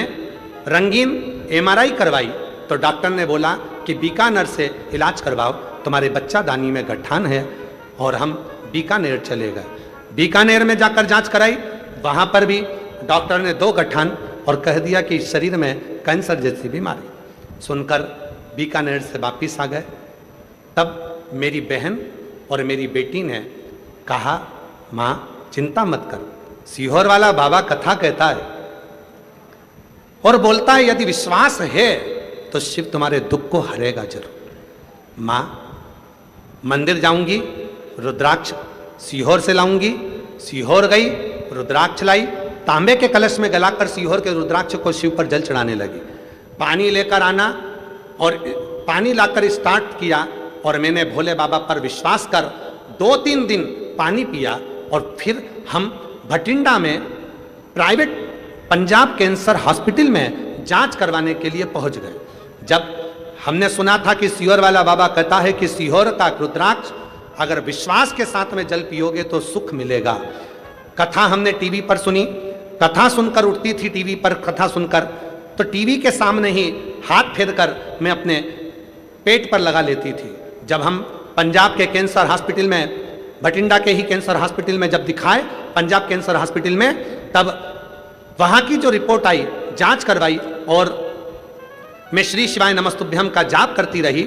रंगीन MRI करवाई तो डॉक्टर ने बोला कि बीकानेर से इलाज करवाओ, तुम्हारे बच्चादानी में गठान है। और हम बीकानेर चले गए। बीकानेर में जाकर जांच कराई, वहाँ पर भी डॉक्टर ने 2 गठान और कह दिया कि शरीर में कैंसर जैसी बीमारी। सुनकर बीकानेर से वापिस आ गए। तब मेरी बहन और मेरी बेटी ने कहा, माँ चिंता मत कर, सीहोर वाला बाबा कथा कहता है और बोलता है यदि विश्वास है तो शिव तुम्हारे दुख को हरेगा जरूर। माँ मंदिर जाऊंगी, रुद्राक्ष सीहोर से लाऊंगी। सीहोर गई, रुद्राक्ष लाई, तांबे के कलश में गलाकर सीहोर के रुद्राक्ष को शिव पर जल चढ़ाने लगी। पानी लेकर आना और पानी लाकर स्टार्ट किया और मैंने भोले बाबा पर विश्वास कर 2-3 दिन पानी पिया और फिर हम भटिंडा में प्राइवेट पंजाब कैंसर हॉस्पिटल में जांच करवाने के लिए पहुंच गए। जब हमने सुना था कि सीहोर वाला बाबा कहता है कि सीहोर का रुद्राक्ष अगर विश्वास के साथ में जल पियोगे तो सुख मिलेगा। कथा हमने टीवी पर सुनी, कथा सुनकर उठती थी टीवी पर कथा सुनकर, तो टीवी के सामने ही हाथ फेर कर मैं अपने पेट पर लगा लेती थी। जब हम पंजाब के कैंसर हॉस्पिटल में, भटिंडा के ही कैंसर हॉस्पिटल में जब दिखाए, पंजाब कैंसर हॉस्पिटल में, तब वहां की जो रिपोर्ट आई, जांच करवाई और मैं श्री शिवाय नमस्तुभ्यम का जाप करती रही।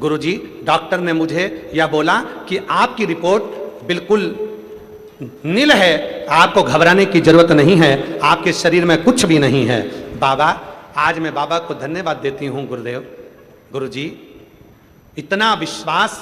गुरुजी, डॉक्टर ने मुझे यह बोला कि आपकी रिपोर्ट बिल्कुल नील है, आपको घबराने की जरूरत नहीं है, आपके शरीर में कुछ भी नहीं है। बाबा, आज मैं बाबा को धन्यवाद देती हूँ गुरुदेव, गुरुजी, इतना विश्वास,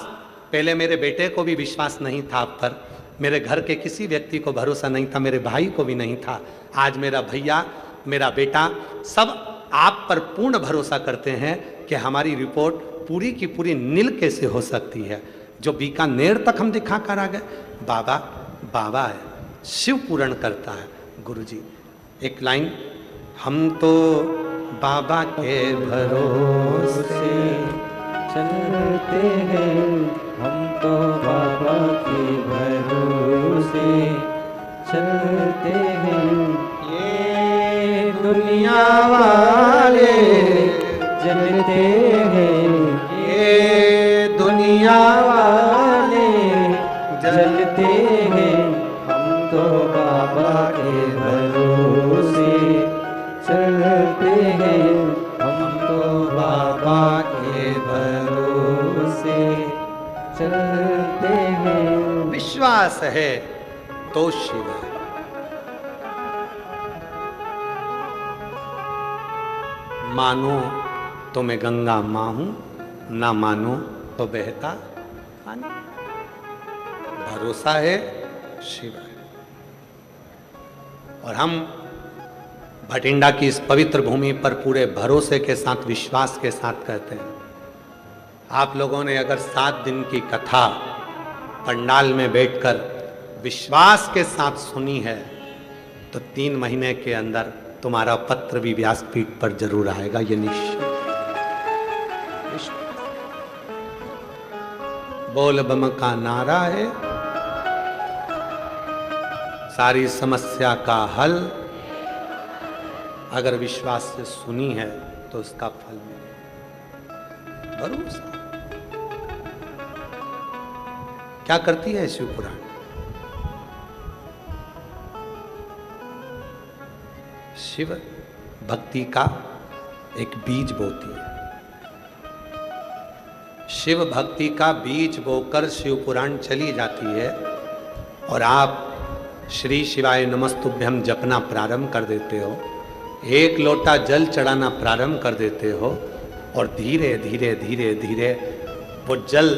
पहले मेरे बेटे को भी विश्वास नहीं था आप पर, मेरे घर के किसी व्यक्ति को भरोसा नहीं था, मेरे भाई को भी नहीं था। आज मेरा भैया, मेरा बेटा सब आप पर पूर्ण भरोसा करते हैं कि हमारी रिपोर्ट पूरी की पूरी नील कैसे हो सकती है। जो बीकानेर तक हम दिखा कर आ गए। बाबा बाबा है, शिव पूर्ण करता है। गुरुजी, एक लाइन, हम तो बाबा के भरोसे चलते हैं, हम तो बाबा के भरोसे चलते हैं। ये दुनिया वाले जलते हैं, ये दुनिया वाले जलते हैं, हम तो बाबा के भरोसे चलते हैं, हम तो बाबा के भरोसे चलते हैं। विश्वास है तो शिव है। मानो तो मैं गंगा मां हूं, ना मानो तो बहता पानी। भरोसा है शिव है। और हम भटिंडा की इस पवित्र भूमि पर पूरे भरोसे के साथ, विश्वास के साथ कहते हैं, आप लोगों ने अगर 7 दिन की कथा पंडाल में बैठकर विश्वास के साथ सुनी है तो 3 महीने के अंदर तुम्हारा पत्र भी व्यासपीठ पर जरूर आएगा। ये निश्चित। बोल बम का नारा है, सारी समस्या का हल अगर विश्वास से सुनी है तो उसका फल मिलेगा। भरोसा क्या करती है शिव पुराण? शिव भक्ति का एक बीज बोती है। शिव भक्ति का बीज बोकर शिव पुराण चली जाती है और आप श्री शिवाय नमस्तुभ्यम जपना प्रारंभ कर देते हो, 1 लोटा जल चढ़ाना प्रारंभ कर देते हो और धीरे धीरे धीरे धीरे वो जल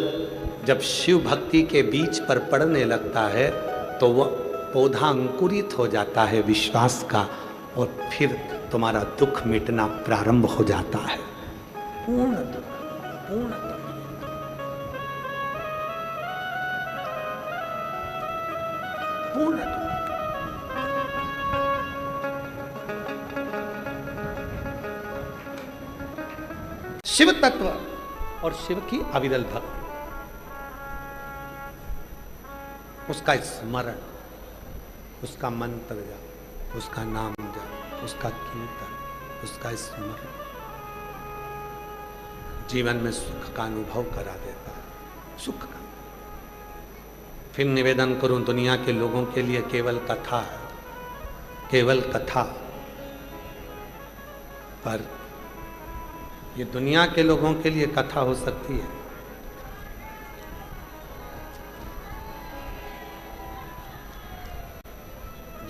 जब शिव भक्ति के बीज पर पड़ने लगता है तो वह पौधा अंकुरित हो जाता है विश्वास का, और फिर तुम्हारा दुख मिटना प्रारंभ हो जाता है। पूर्ण दुख, पूर्ण दुख। पूर्ण दुख। शिव तत्व और शिव की अविरल भक्ति, उसका स्मरण, उसका मंत्र जाप, उसका नाम जाप, उसका कीर्तन, उसका स्मरण जीवन में सुख का अनुभव करा देता है। सुख का। फिर निवेदन करूं दुनिया के लोगों के लिए केवल कथा है, केवल कथा, पर ये दुनिया के लोगों के लिए कथा हो सकती है।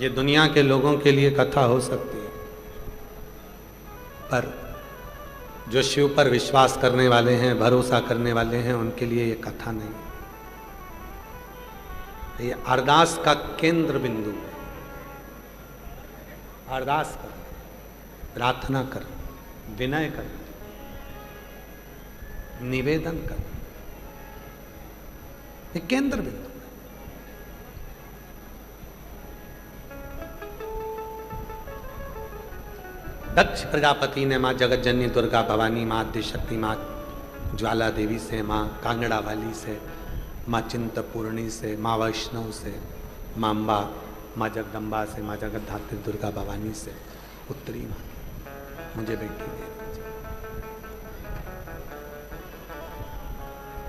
ये दुनिया के लोगों के लिए कथा हो सकती है, पर जो शिव पर विश्वास करने वाले हैं, भरोसा करने वाले हैं, उनके लिए ये कथा नहीं। ये अरदास का केंद्र बिंदु है। अरदास कर, प्रार्थना कर, विनय कर, निवेदन कर, ये केंद्र बिंदु। दक्ष प्रजापति ने माँ जगतजननी दुर्गा भवानी, माँ आद्य शक्ति, माँ ज्वाला देवी से, माँ कांगड़ा वाली से, माँ चिंतपूर्णी से, माँ वैष्णव से, माँ अम्बा, माँ जगदम्बा से, माँ जगतधात्री दुर्गा भवानी से पुत्री मांगी, मुझे बेटी दे दीजिए।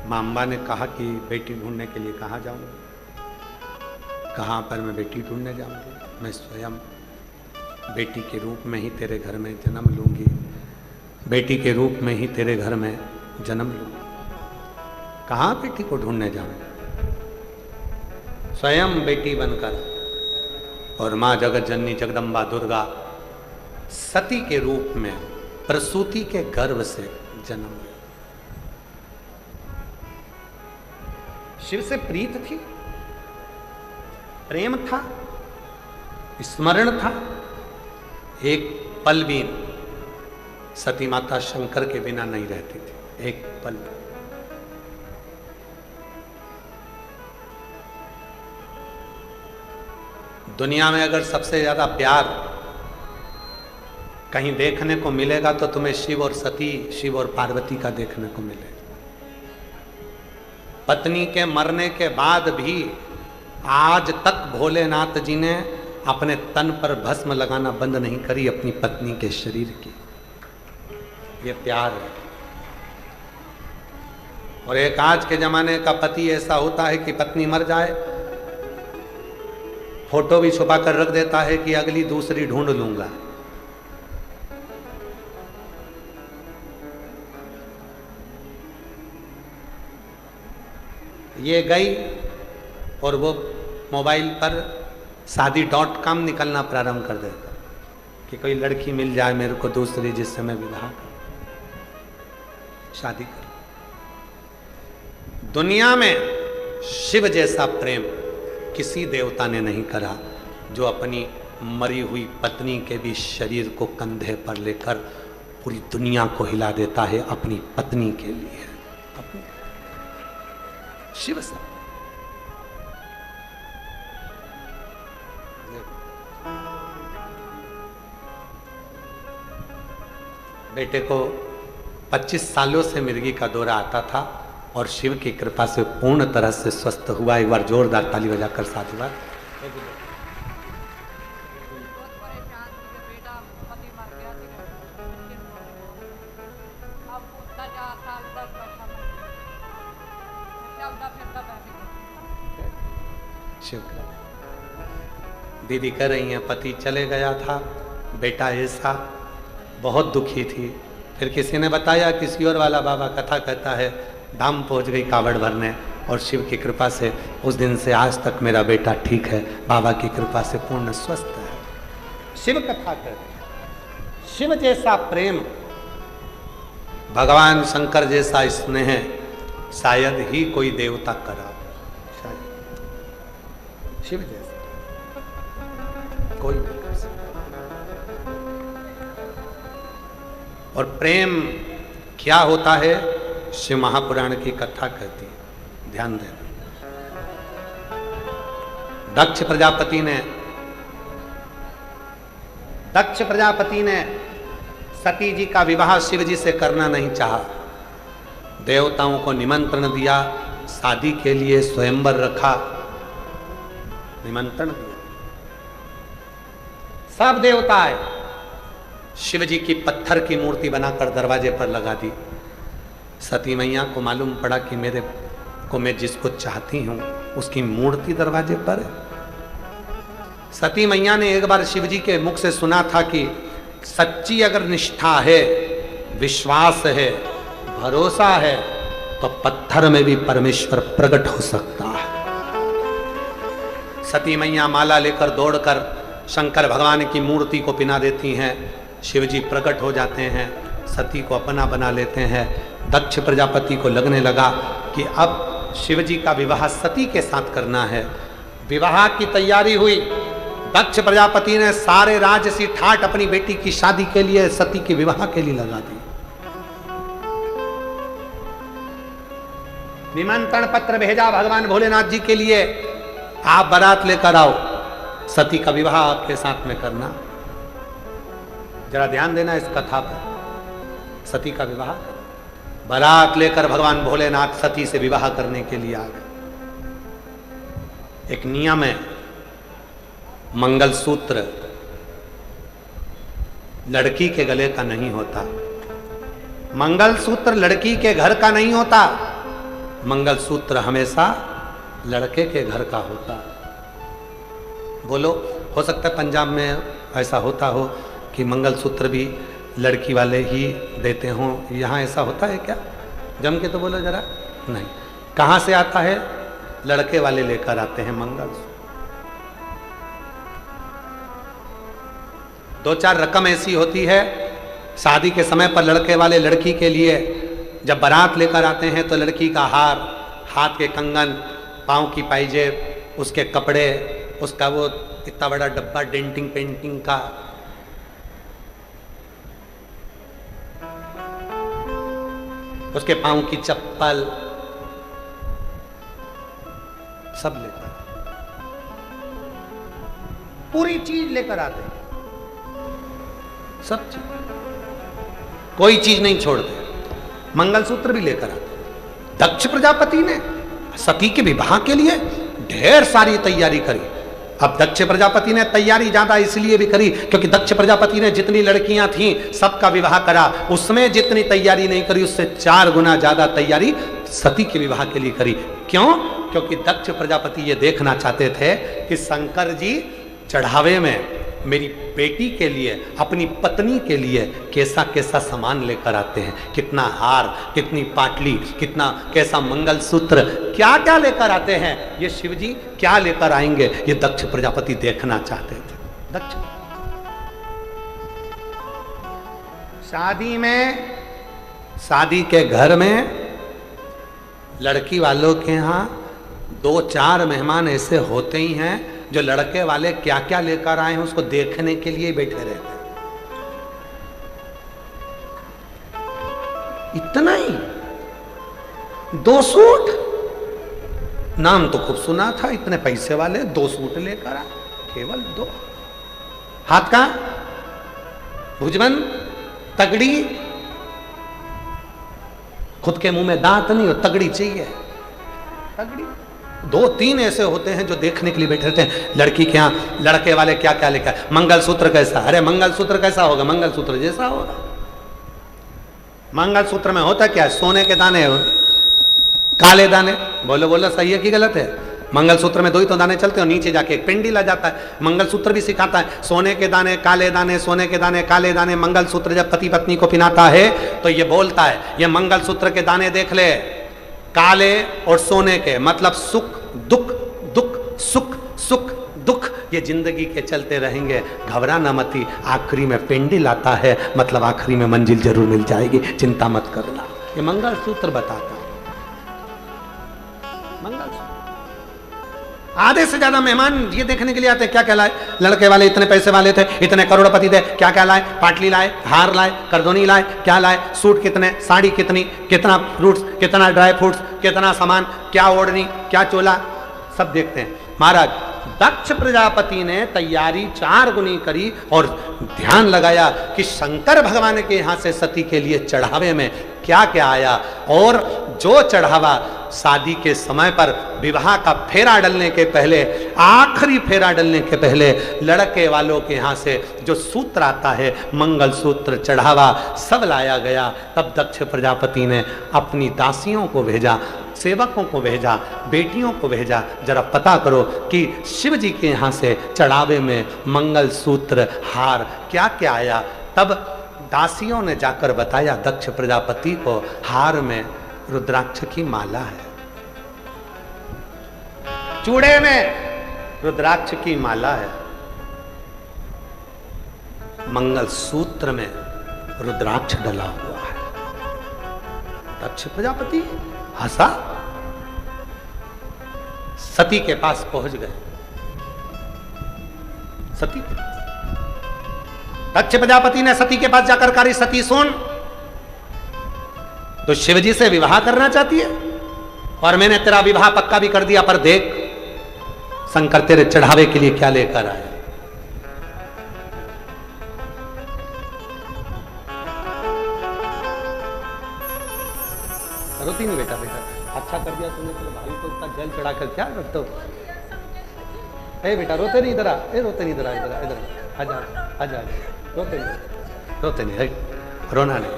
माँ अम्बा ने कहा कि बेटी ढूंढने के लिए कहाँ जाऊंगी? कहाँ पर मैं बेटी ढूंढने जाऊंगी? मैं स्वयं बेटी के रूप में ही तेरे घर में जन्म लूंगी, बेटी के रूप में ही तेरे घर में जन्म लूंगी। कहाँ बेटी को ढूंढने जाऊंगी? स्वयं बेटी बनकर। और माँ जगतजननी जगदम्बा दुर्गा सती के रूप में प्रसूति के गर्भ से जन्म लिया। शिव से प्रीत थी, प्रेम था, स्मरण था। एक पल भी सती माता शंकर के बिना नहीं रहती थी, एक पल। दुनिया में अगर सबसे ज्यादा प्यार कहीं देखने को मिलेगा तो तुम्हें शिव और सती, शिव और पार्वती का देखने को मिलेगा। पत्नी के मरने के बाद भी आज तक भोलेनाथ जी ने अपने तन पर भस्म लगाना बंद नहीं करी अपनी पत्नी के शरीर की। ये प्यार है। और एक आज के जमाने का पति ऐसा होता है कि पत्नी मर जाए, फोटो भी छुपा कर रख देता है कि अगली दूसरी ढूंढ लूंगा। ये गई और वो मोबाइल पर शादी.com निकलना प्रारंभ कर देता कि कोई लड़की मिल जाए मेरे को दूसरी जिससे मैं विवाह करूं, शादी करूं। दुनिया में शिव जैसा प्रेम किसी देवता ने नहीं करा, जो अपनी मरी हुई पत्नी के भी शरीर को कंधे पर लेकर पूरी दुनिया को हिला देता है अपनी पत्नी के लिए। अपनी शिव सा बेटे को 25 सालों से मिर्गी का दौरा आता था और शिव की कृपा से पूर्ण तरह से स्वस्थ हुआ। एक बार जोरदार ताली बजाकर साधुवाद। शिव दीदी कह रही हैं पति चले गया था, बेटा ऐसा, बहुत दुखी थी। फिर किसी ने बताया किसी और वाला बाबा कथा कहता है धाम पहुंच गई कावड़ भरने और शिव की कृपा से उस दिन से आज तक मेरा बेटा ठीक है, बाबा की कृपा से पूर्ण स्वस्थ है। शिव कथा कहते हैं। शिव जैसा प्रेम, भगवान शंकर जैसा स्नेह शायद ही कोई देवता करा, शायद शिव जैसा कोई नहीं कर सकता। और प्रेम क्या होता है शिव महापुराण की कथा कहती है, ध्यान देना। दक्ष प्रजापति ने सती जी का विवाह शिव जी से करना नहीं चाहा। देवताओं को निमंत्रण दिया, शादी के लिए स्वयंवर रखा, निमंत्रण दिया। सब देवता आए, शिव जी की पत्थर की मूर्ति बनाकर दरवाजे पर लगा दी। सती मैया को मालूम पड़ा कि मेरे को मैं जिसको चाहती हूं उसकी मूर्ति दरवाजे पर है। सती मैया ने एक बार शिव जी के मुख से सुना था कि सच्ची अगर निष्ठा है, विश्वास है, भरोसा है तो पत्थर में भी परमेश्वर प्रकट हो सकता है। सती मैया माला लेकर दौड़कर शंकर भगवान की मूर्ति को पिना देती हैं। शिव जी प्रकट हो जाते हैं, सती को अपना बना लेते हैं। दक्ष प्रजापति को लगने लगा कि अब शिव जी का विवाह सती के साथ करना है। विवाह की तैयारी हुई। दक्ष प्रजापति ने सारे राजसी ठाट अपनी बेटी की शादी के लिए, सती के विवाह के लिए लगा दी। निमंत्रण पत्र भेजा भगवान भोलेनाथ जी के लिए, आप बारात लेकर आओ, सती का विवाह आपके साथ में करना। जरा ध्यान देना इस कथा पर। सती का विवाह, बारात लेकर भगवान भोलेनाथ सती से विवाह करने के लिए आ गए। एक नियम है, मंगलसूत्र लड़की के गले का नहीं होता, मंगलसूत्र लड़की के घर का नहीं होता, मंगलसूत्र हमेशा लड़के के घर का होता। बोलो, हो सकता है पंजाब में ऐसा होता हो कि मंगलसूत्र भी लड़की वाले ही देते हों, यहाँ ऐसा होता है क्या? जम के तो बोलो जरा। नहीं, कहाँ से आता है? लड़के वाले लेकर आते हैं मंगलसूत्र। दो चार रकम ऐसी होती है शादी के समय पर लड़के वाले लड़की के लिए जब बारात लेकर आते हैं तो लड़की का हार, हाथ के कंगन, पाँव की पायजेब, उसके कपड़े, उसका वो इतना बड़ा डब्बा डेंटिंग पेंटिंग का, उसके पाँव की चप्पल, सब लेकर, पूरी चीज लेकर आते हैं, सब चीज, कोई चीज नहीं छोड़ते। मंगलसूत्र भी लेकर आते। दक्ष प्रजापति ने सती के विवाह के लिए ढेर सारी तैयारी करी। अब दक्ष प्रजापति ने तैयारी ज्यादा इसलिए भी करी क्योंकि दक्ष प्रजापति ने जितनी लड़कियां थीं सबका विवाह करा, उसमें जितनी तैयारी नहीं करी उससे 4 गुना ज्यादा तैयारी सती के विवाह के लिए करी। क्यों? क्योंकि दक्ष प्रजापति ये देखना चाहते थे कि शंकर जी चढ़ावे में मेरी बेटी के लिए, अपनी पत्नी के लिए कैसा कैसा सामान लेकर आते हैं, कितना हार, कितनी पाटली, कितना कैसा मंगलसूत्र, क्या क्या लेकर आते हैं, ये शिव जी क्या लेकर आएंगे, ये दक्ष प्रजापति देखना चाहते थे। दक्ष शादी में, शादी के घर में लड़की वालों के यहाँ 2-4 मेहमान ऐसे होते ही हैं जो लड़के वाले क्या क्या लेकर आए हैं उसको देखने के लिए बैठे रहते हैं। इतना ही, 2 सूट, नाम तो खूब सुना था, इतने पैसे वाले 2 सूट लेकर आए, केवल 2। हाथ का भुजबंद, तगड़ी, खुद के मुंह में दांत नहीं हो, तगड़ी चाहिए, तगड़ी। 2-3 ऐसे होते हैं जो देखने के लिए बैठे रहते हैं लड़की के यहाँ लड़के वाले क्या क्या लेकर। मंगलसूत्र कैसा? अरे मंगलसूत्र कैसा होगा? मंगलसूत्र जैसा होगा। मंगलसूत्र में होता क्या? सोने के दाने, काले दाने। बोलो बोलो, सही है कि गलत है? मंगलसूत्र में 2 ही तो दाने चलते हैं, नीचे जाके एक पिंडी ला जाता है। मंगलसूत्र भी सिखाता है सोने के दाने, काले दाने, सोने के दाने, काले दाने। मंगलसूत्र जब पति पत्नी को पहनाता है तो ये बोलता है, ये मंगलसूत्र के दाने देख ले, काले और सोने के, मतलब सुख दुख, दुख सुख, सुख दुख, ये जिंदगी के चलते रहेंगे, घबराना मती। आखिरी में पेंडी लाता है, मतलब आखिरी में मंजिल जरूर मिल जाएगी, चिंता मत करना। ये मंगलसूत्र बताता है। मंगलसूत्र आधे से ज्यादा मेहमान ये देखने के लिए आते हैं क्या क्या लाए, लड़के वाले इतने पैसे वाले थे, इतने करोड़पति थे, क्या क्या लाए, पाटली लाए, हार लाए, करदोनी लाए, क्या लाए, सूट कितने, साड़ी कितनी, कितना फ्रूट्स, कितना ड्राई फ्रूट्स, कितना सामान, क्या ओढ़नी, क्या चोला, सब देखते हैं। महाराज दक्ष प्रजापति ने तैयारी 4 गुनी करी और ध्यान लगाया कि शंकर भगवान के यहाँ से सती के लिए चढ़ावे में क्या क्या आया, और जो चढ़ावा शादी के समय पर विवाह का फेरा डलने के पहले, आखिरी फेरा डलने के पहले लड़के वालों के यहाँ से जो सूत्र आता है, मंगलसूत्र, चढ़ावा, सब लाया गया। तब दक्ष प्रजापति ने अपनी दासियों को भेजा, सेवकों को भेजा, बेटियों को भेजा, जरा पता करो कि शिव जी के यहाँ से चढ़ावे में मंगलसूत्र, हार क्या क्या आया। तब दासियों ने जाकर बताया दक्ष प्रजापति को, हार में रुद्राक्ष की माला है, चूड़े में रुद्राक्ष की माला है, मंगलसूत्र में रुद्राक्ष डला हुआ है। दक्ष प्रजापति हंसा, सती के पास पहुंच गए। सती, दक्ष प्रजापति ने सती के पास जाकर कहा, सती सुन, तो शिवजी से विवाह करना चाहती है? और मैंने तेरा विवाह पक्का भी कर दिया, पर देख शंकर तेरे चढ़ावे के लिए क्या लेकर आया। रोती नहीं बेटा, बेटा अच्छा कर दिया तूने, तेरे भाई को इतना जल चढ़ा कर क्या करते हो। ए बेटा रोते नहीं, इधर आ, ए रोते नहीं, इधर आ, इधर इधर आजा आजा, रोते नहीं, रोते नहीं, रोना नहीं,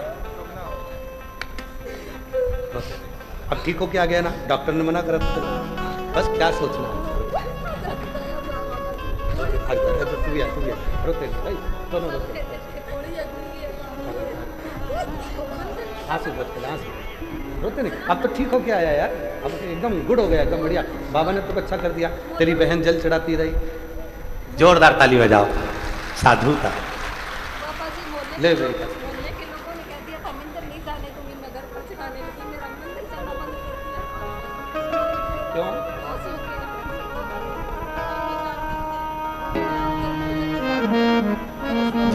रोते नहीं। अब ठीक हो क्या गया ना, डॉक्टर ने मना करा था, बस क्या सोचना है। तू भी रोते नहीं, दोनों रोते, आंसू बचते, आंसू रोते नहीं। अब तो ठीक हो क्या आया यार, अब एकदम गुड हो गया, एकदम बढ़िया। बाबा ने तो अच्छा कर दिया, तेरी बहन जल चढ़ाती रही। जोरदार ताली बजाओ साधु का। ले बेटा, क्यों?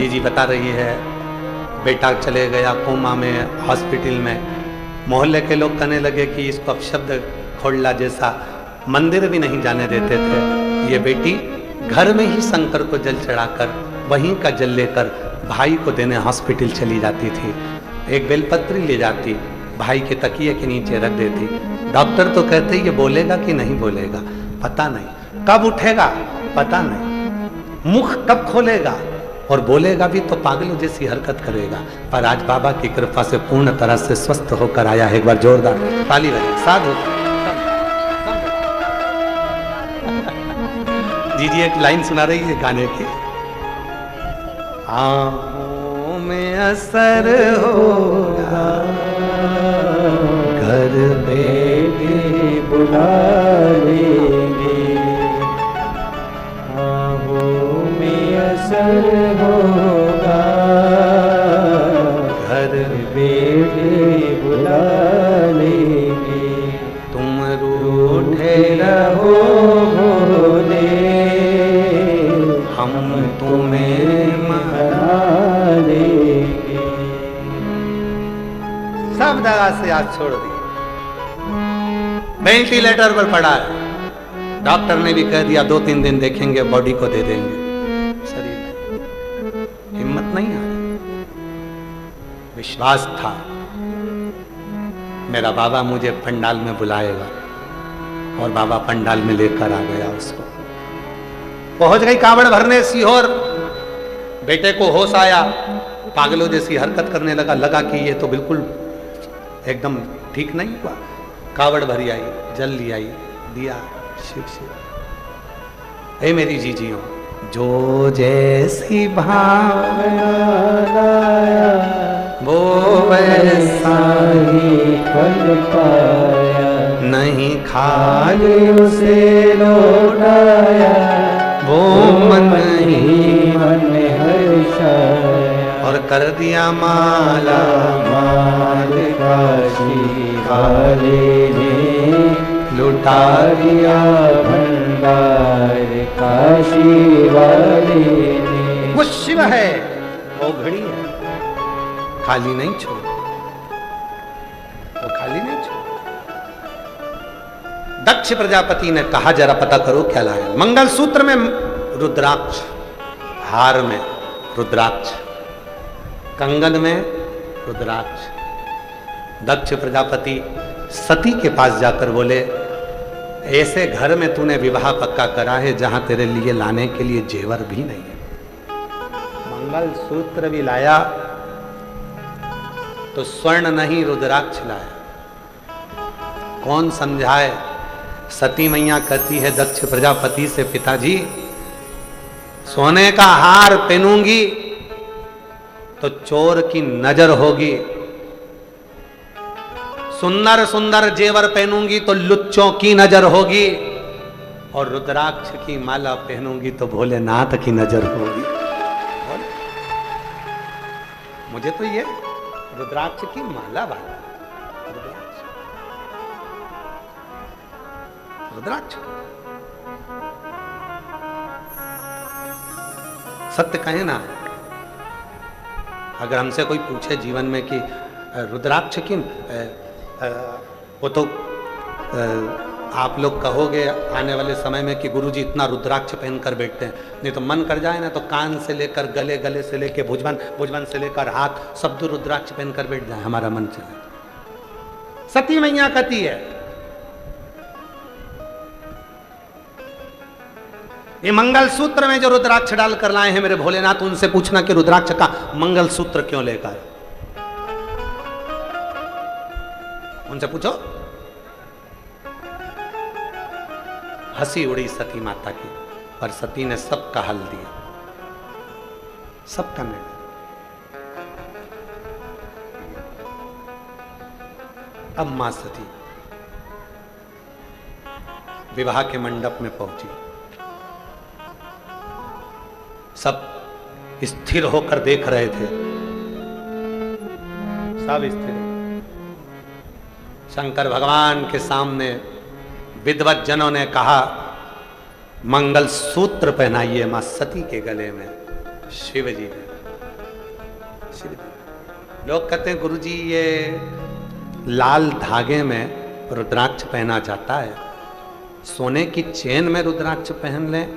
जी बता रही है, बेटा चले गया कोमा में, हॉस्पिटल में। मोहल्ले के लोग कहने लगे कि इसको अपशब्द खोड़ला जैसा, मंदिर भी नहीं जाने देते थे। ये बेटी घर में ही शंकर को जल चढ़ाकर वहीं का जल लेकर भाई को देने हॉस्पिटल चली जाती थी। एक बेलपत्री ले जाती, भाई के तकिए के नीचे रख देती। डॉक्टर तो कहते ये बोलेगा कि नहीं बोलेगा पता नहीं, कब उठेगा पता नहीं, मुख कब खोलेगा, और बोलेगा भी तो पागलों जैसी हरकत करेगा। पर आज बाबा की कृपा से पूर्ण तरह से स्वस्थ होकर आया है। एक बार जोरदार ताली बजाइए साधु। जी एक लाइन सुना रही है गाने की। आँखों में असर होगा, घर बेटे बुला लेंगे, आँखों में असर होगा, घर बेटे बुला लेंगे, तुम रूठे रहो भोले, हम तुम्हें मना लेंगे। सब जगह से आज छोड़ दी, वेंटिलेटर पर पड़ा है। डॉक्टर ने भी कह दिया 2-3 दिन देखेंगे, बॉडी को दे देंगे। शरीर में हिम्मत नहीं आई, विश्वास था मेरा बाबा मुझे पंडाल में बुलाएगा, और बाबा पंडाल में लेकर आ गया उसको। पहुंच गई कावड़ भरने सीहोर। बेटे को होश आया, पागलों जैसी हरकत करने लगा कि ये तो बिल्कुल एकदम ठीक नहीं हुआ। कावड़ भरी आई, जल ली आई, दिया, शिव शिव। हे मेरी जीजियों, जो जैसी भावना लाया वो वैसा ही फल पाया, नहीं खाली उसे लौटाया, वो मन ही मन हर्षाया, और कर दिया माला माल काशी वाले ने लुटा दिया भंडार काशी वाले ने। वो शिव है, वो घड़ी है, खाली नहीं छोड़, वो खाली नहीं छोड़। दक्ष प्रजापति ने कहा जरा पता करो क्या लाया। मंगलसूत्र में रुद्राक्ष, हार में रुद्राक्ष, कंगन में रुद्राक्ष। दक्ष प्रजापति सती के पास जाकर बोले, ऐसे घर में तूने विवाह पक्का करा है जहां तेरे लिए लाने के लिए जेवर भी नहीं है। मंगलसूत्र भी लाया तो स्वर्ण नहीं रुद्राक्ष लाया। कौन समझाए? सती मैया कहती है दक्ष प्रजापति से, पिताजी सोने का हार पहनूंगी तो चोर की नजर होगी, सुंदर सुंदर जेवर पहनूंगी तो लुच्चों की नजर होगी, और रुद्राक्ष की माला पहनूंगी तो भोलेनाथ की नजर होगी। मुझे तो ये रुद्राक्ष की माला वाला, रुद्राक्ष सत्य कहे ना, अगर हमसे कोई पूछे जीवन में कि रुद्राक्ष की, वो तो आप लोग कहोगे आने वाले समय में कि गुरुजी इतना रुद्राक्ष पहन कर बैठते हैं, नहीं तो मन कर जाए ना तो कान से लेकर गले, गले से लेकर भुजबन, भुजबन से लेकर हाथ, सब तो रुद्राक्ष पहन कर बैठ जाए, हमारा मन चले। सती मैया कहती है ये मंगलसूत्र में जो रुद्राक्ष डाल कर लाए हैं मेरे भोलेनाथ, उनसे पूछना कि रुद्राक्ष का मंगलसूत्र क्यों लेकर, उनसे पूछो। हंसी उड़ी सती माता की, पर सती ने सबका हल दिया, सबका निर्णय। अब मां सती विवाह के मंडप में पहुंची, सब स्थिर होकर देख रहे थे, सब स्थिर। शंकर भगवान के सामने विद्वत जनों ने कहा मंगल सूत्र पहनाइए मां सती के गले में। शिव जी ने, लोग कहते हैं गुरुजी ये लाल धागे में रुद्राक्ष पहना जाता है, सोने की चेन में रुद्राक्ष पहन लें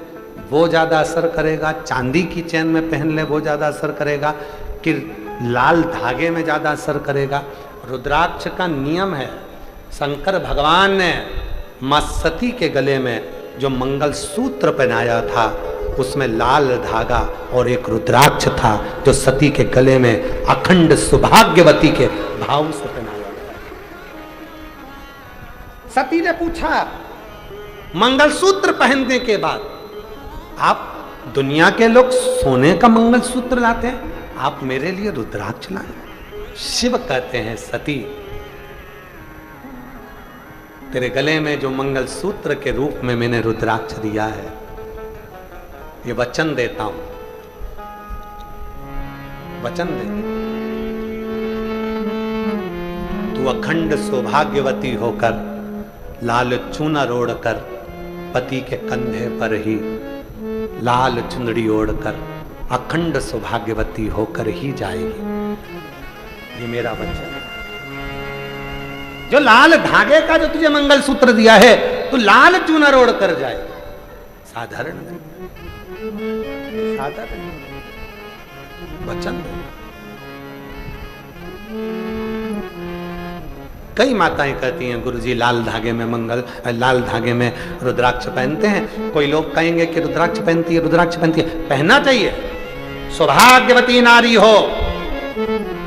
वो ज्यादा असर करेगा, चांदी की चेन में पहन लें वो ज्यादा असर करेगा, कि लाल धागे में ज्यादा असर करेगा। रुद्राक्ष का नियम है, शंकर भगवान ने मां सती के गले में जो मंगल सूत्र पहनाया था उसमें लाल धागा और एक रुद्राक्ष था जो सती के गले में अखंड सौभाग्यवती के भाव से पहनाया गया। सती ने पूछा मंगलसूत्र पहनने के बाद, आप दुनिया के लोग सोने का मंगलसूत्र लाते हैं, आप मेरे लिए रुद्राक्ष लाए। शिव कहते हैं सती तेरे गले में जो मंगलसूत्र के रूप में मैंने रुद्राक्ष दिया है, ये वचन देता हूं, वचन दे, तू अखंड सौभाग्यवती होकर लाल चूनर ओढ़कर पति के कंधे पर ही लाल चुंदड़ी ओढ़कर अखंड सौभाग्यवती होकर ही जाएगी। ये मेरा वचन है। जो लाल धागे का जो तुझे मंगलसूत्र दिया है, तू लाल चूनर ओढ़ कर जाए, साधारण नहीं, साधारण वचन। कई माताएं कहती हैं गुरुजी लाल धागे में लाल धागे में रुद्राक्ष पहनते हैं। कोई लोग कहेंगे कि रुद्राक्ष पहनती है, रुद्राक्ष पहनती है, पहनना चाहिए। सौभाग्यवती नारी हो।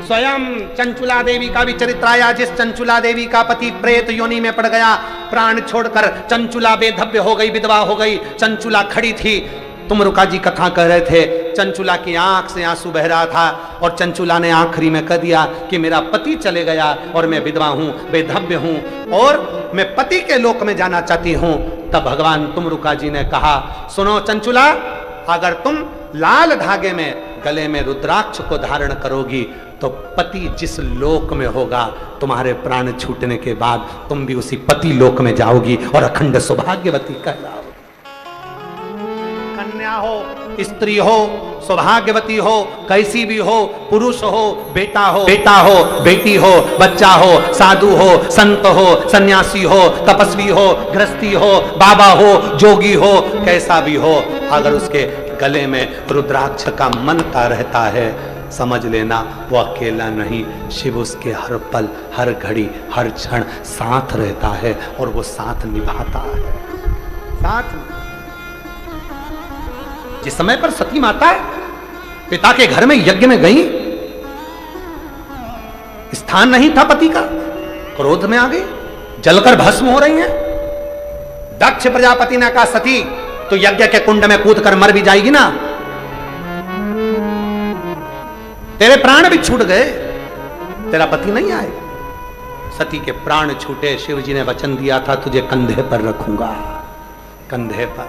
स्वयं चंचुला देवी का भी चरित्र आया, जिस चंचुला देवी का पति प्रेत योनि में पड़ गया, प्राण छोड़कर चंचुला बेधव्य हो गई, विधवा हो गई। चंचुला खड़ी थी, तुम रुका जी कथा कह रहे थे, चंचुला की आंख से आंसू बह रहा था और चंचुला ने आखिरी में कह दिया कि मेरा पति चले गया और मैं विधवा हूं, बेधव्य हूं और मैं पति के लोक में जाना चाहती हूं। तब भगवान तुमरुका जी ने कहा, सुनो चंचुला, अगर तुम लाल धागे में गले में रुद्राक्ष को धारण करोगी तो पति जिस लोक में होगा, तुम्हारे प्राण छूटने के बाद तुम भी उसी पति लोक में जाओगी और अखंड सौभाग्यवती कहलाओगी। कन्या हो, स्त्री हो, सौभाग्यवती हो, कैसी भी हो, पुरुष हो, बेटा हो, बेटी हो, बच्चा हो, साधु हो, संत हो, सन्यासी हो, तपस्वी हो, गृहस्थी हो, बाबा हो, जोगी हो, कैसा भी हो, अगर उसके गले में रुद्राक्ष का मनता रहता है, समझ लेना वो अकेला नहीं, शिव उसके हर पल, हर घड़ी, हर क्षण साथ रहता है और वो साथ निभाता है। साथ जिस समय पर सती माता पिता के घर में यज्ञ में गई, स्थान नहीं था पति का, क्रोध में आ गई, जलकर भस्म हो रही हैं। दक्ष प्रजापति ने कहा, सती तो यज्ञ के कुंड में कूद कर मर भी जाएगी ना, तेरे प्राण भी छूट गए, तेरा पति नहीं आएगा। सती के प्राण छूटे, शिव जी ने वचन दिया था तुझे कंधे पर रखूंगा, कंधे पर।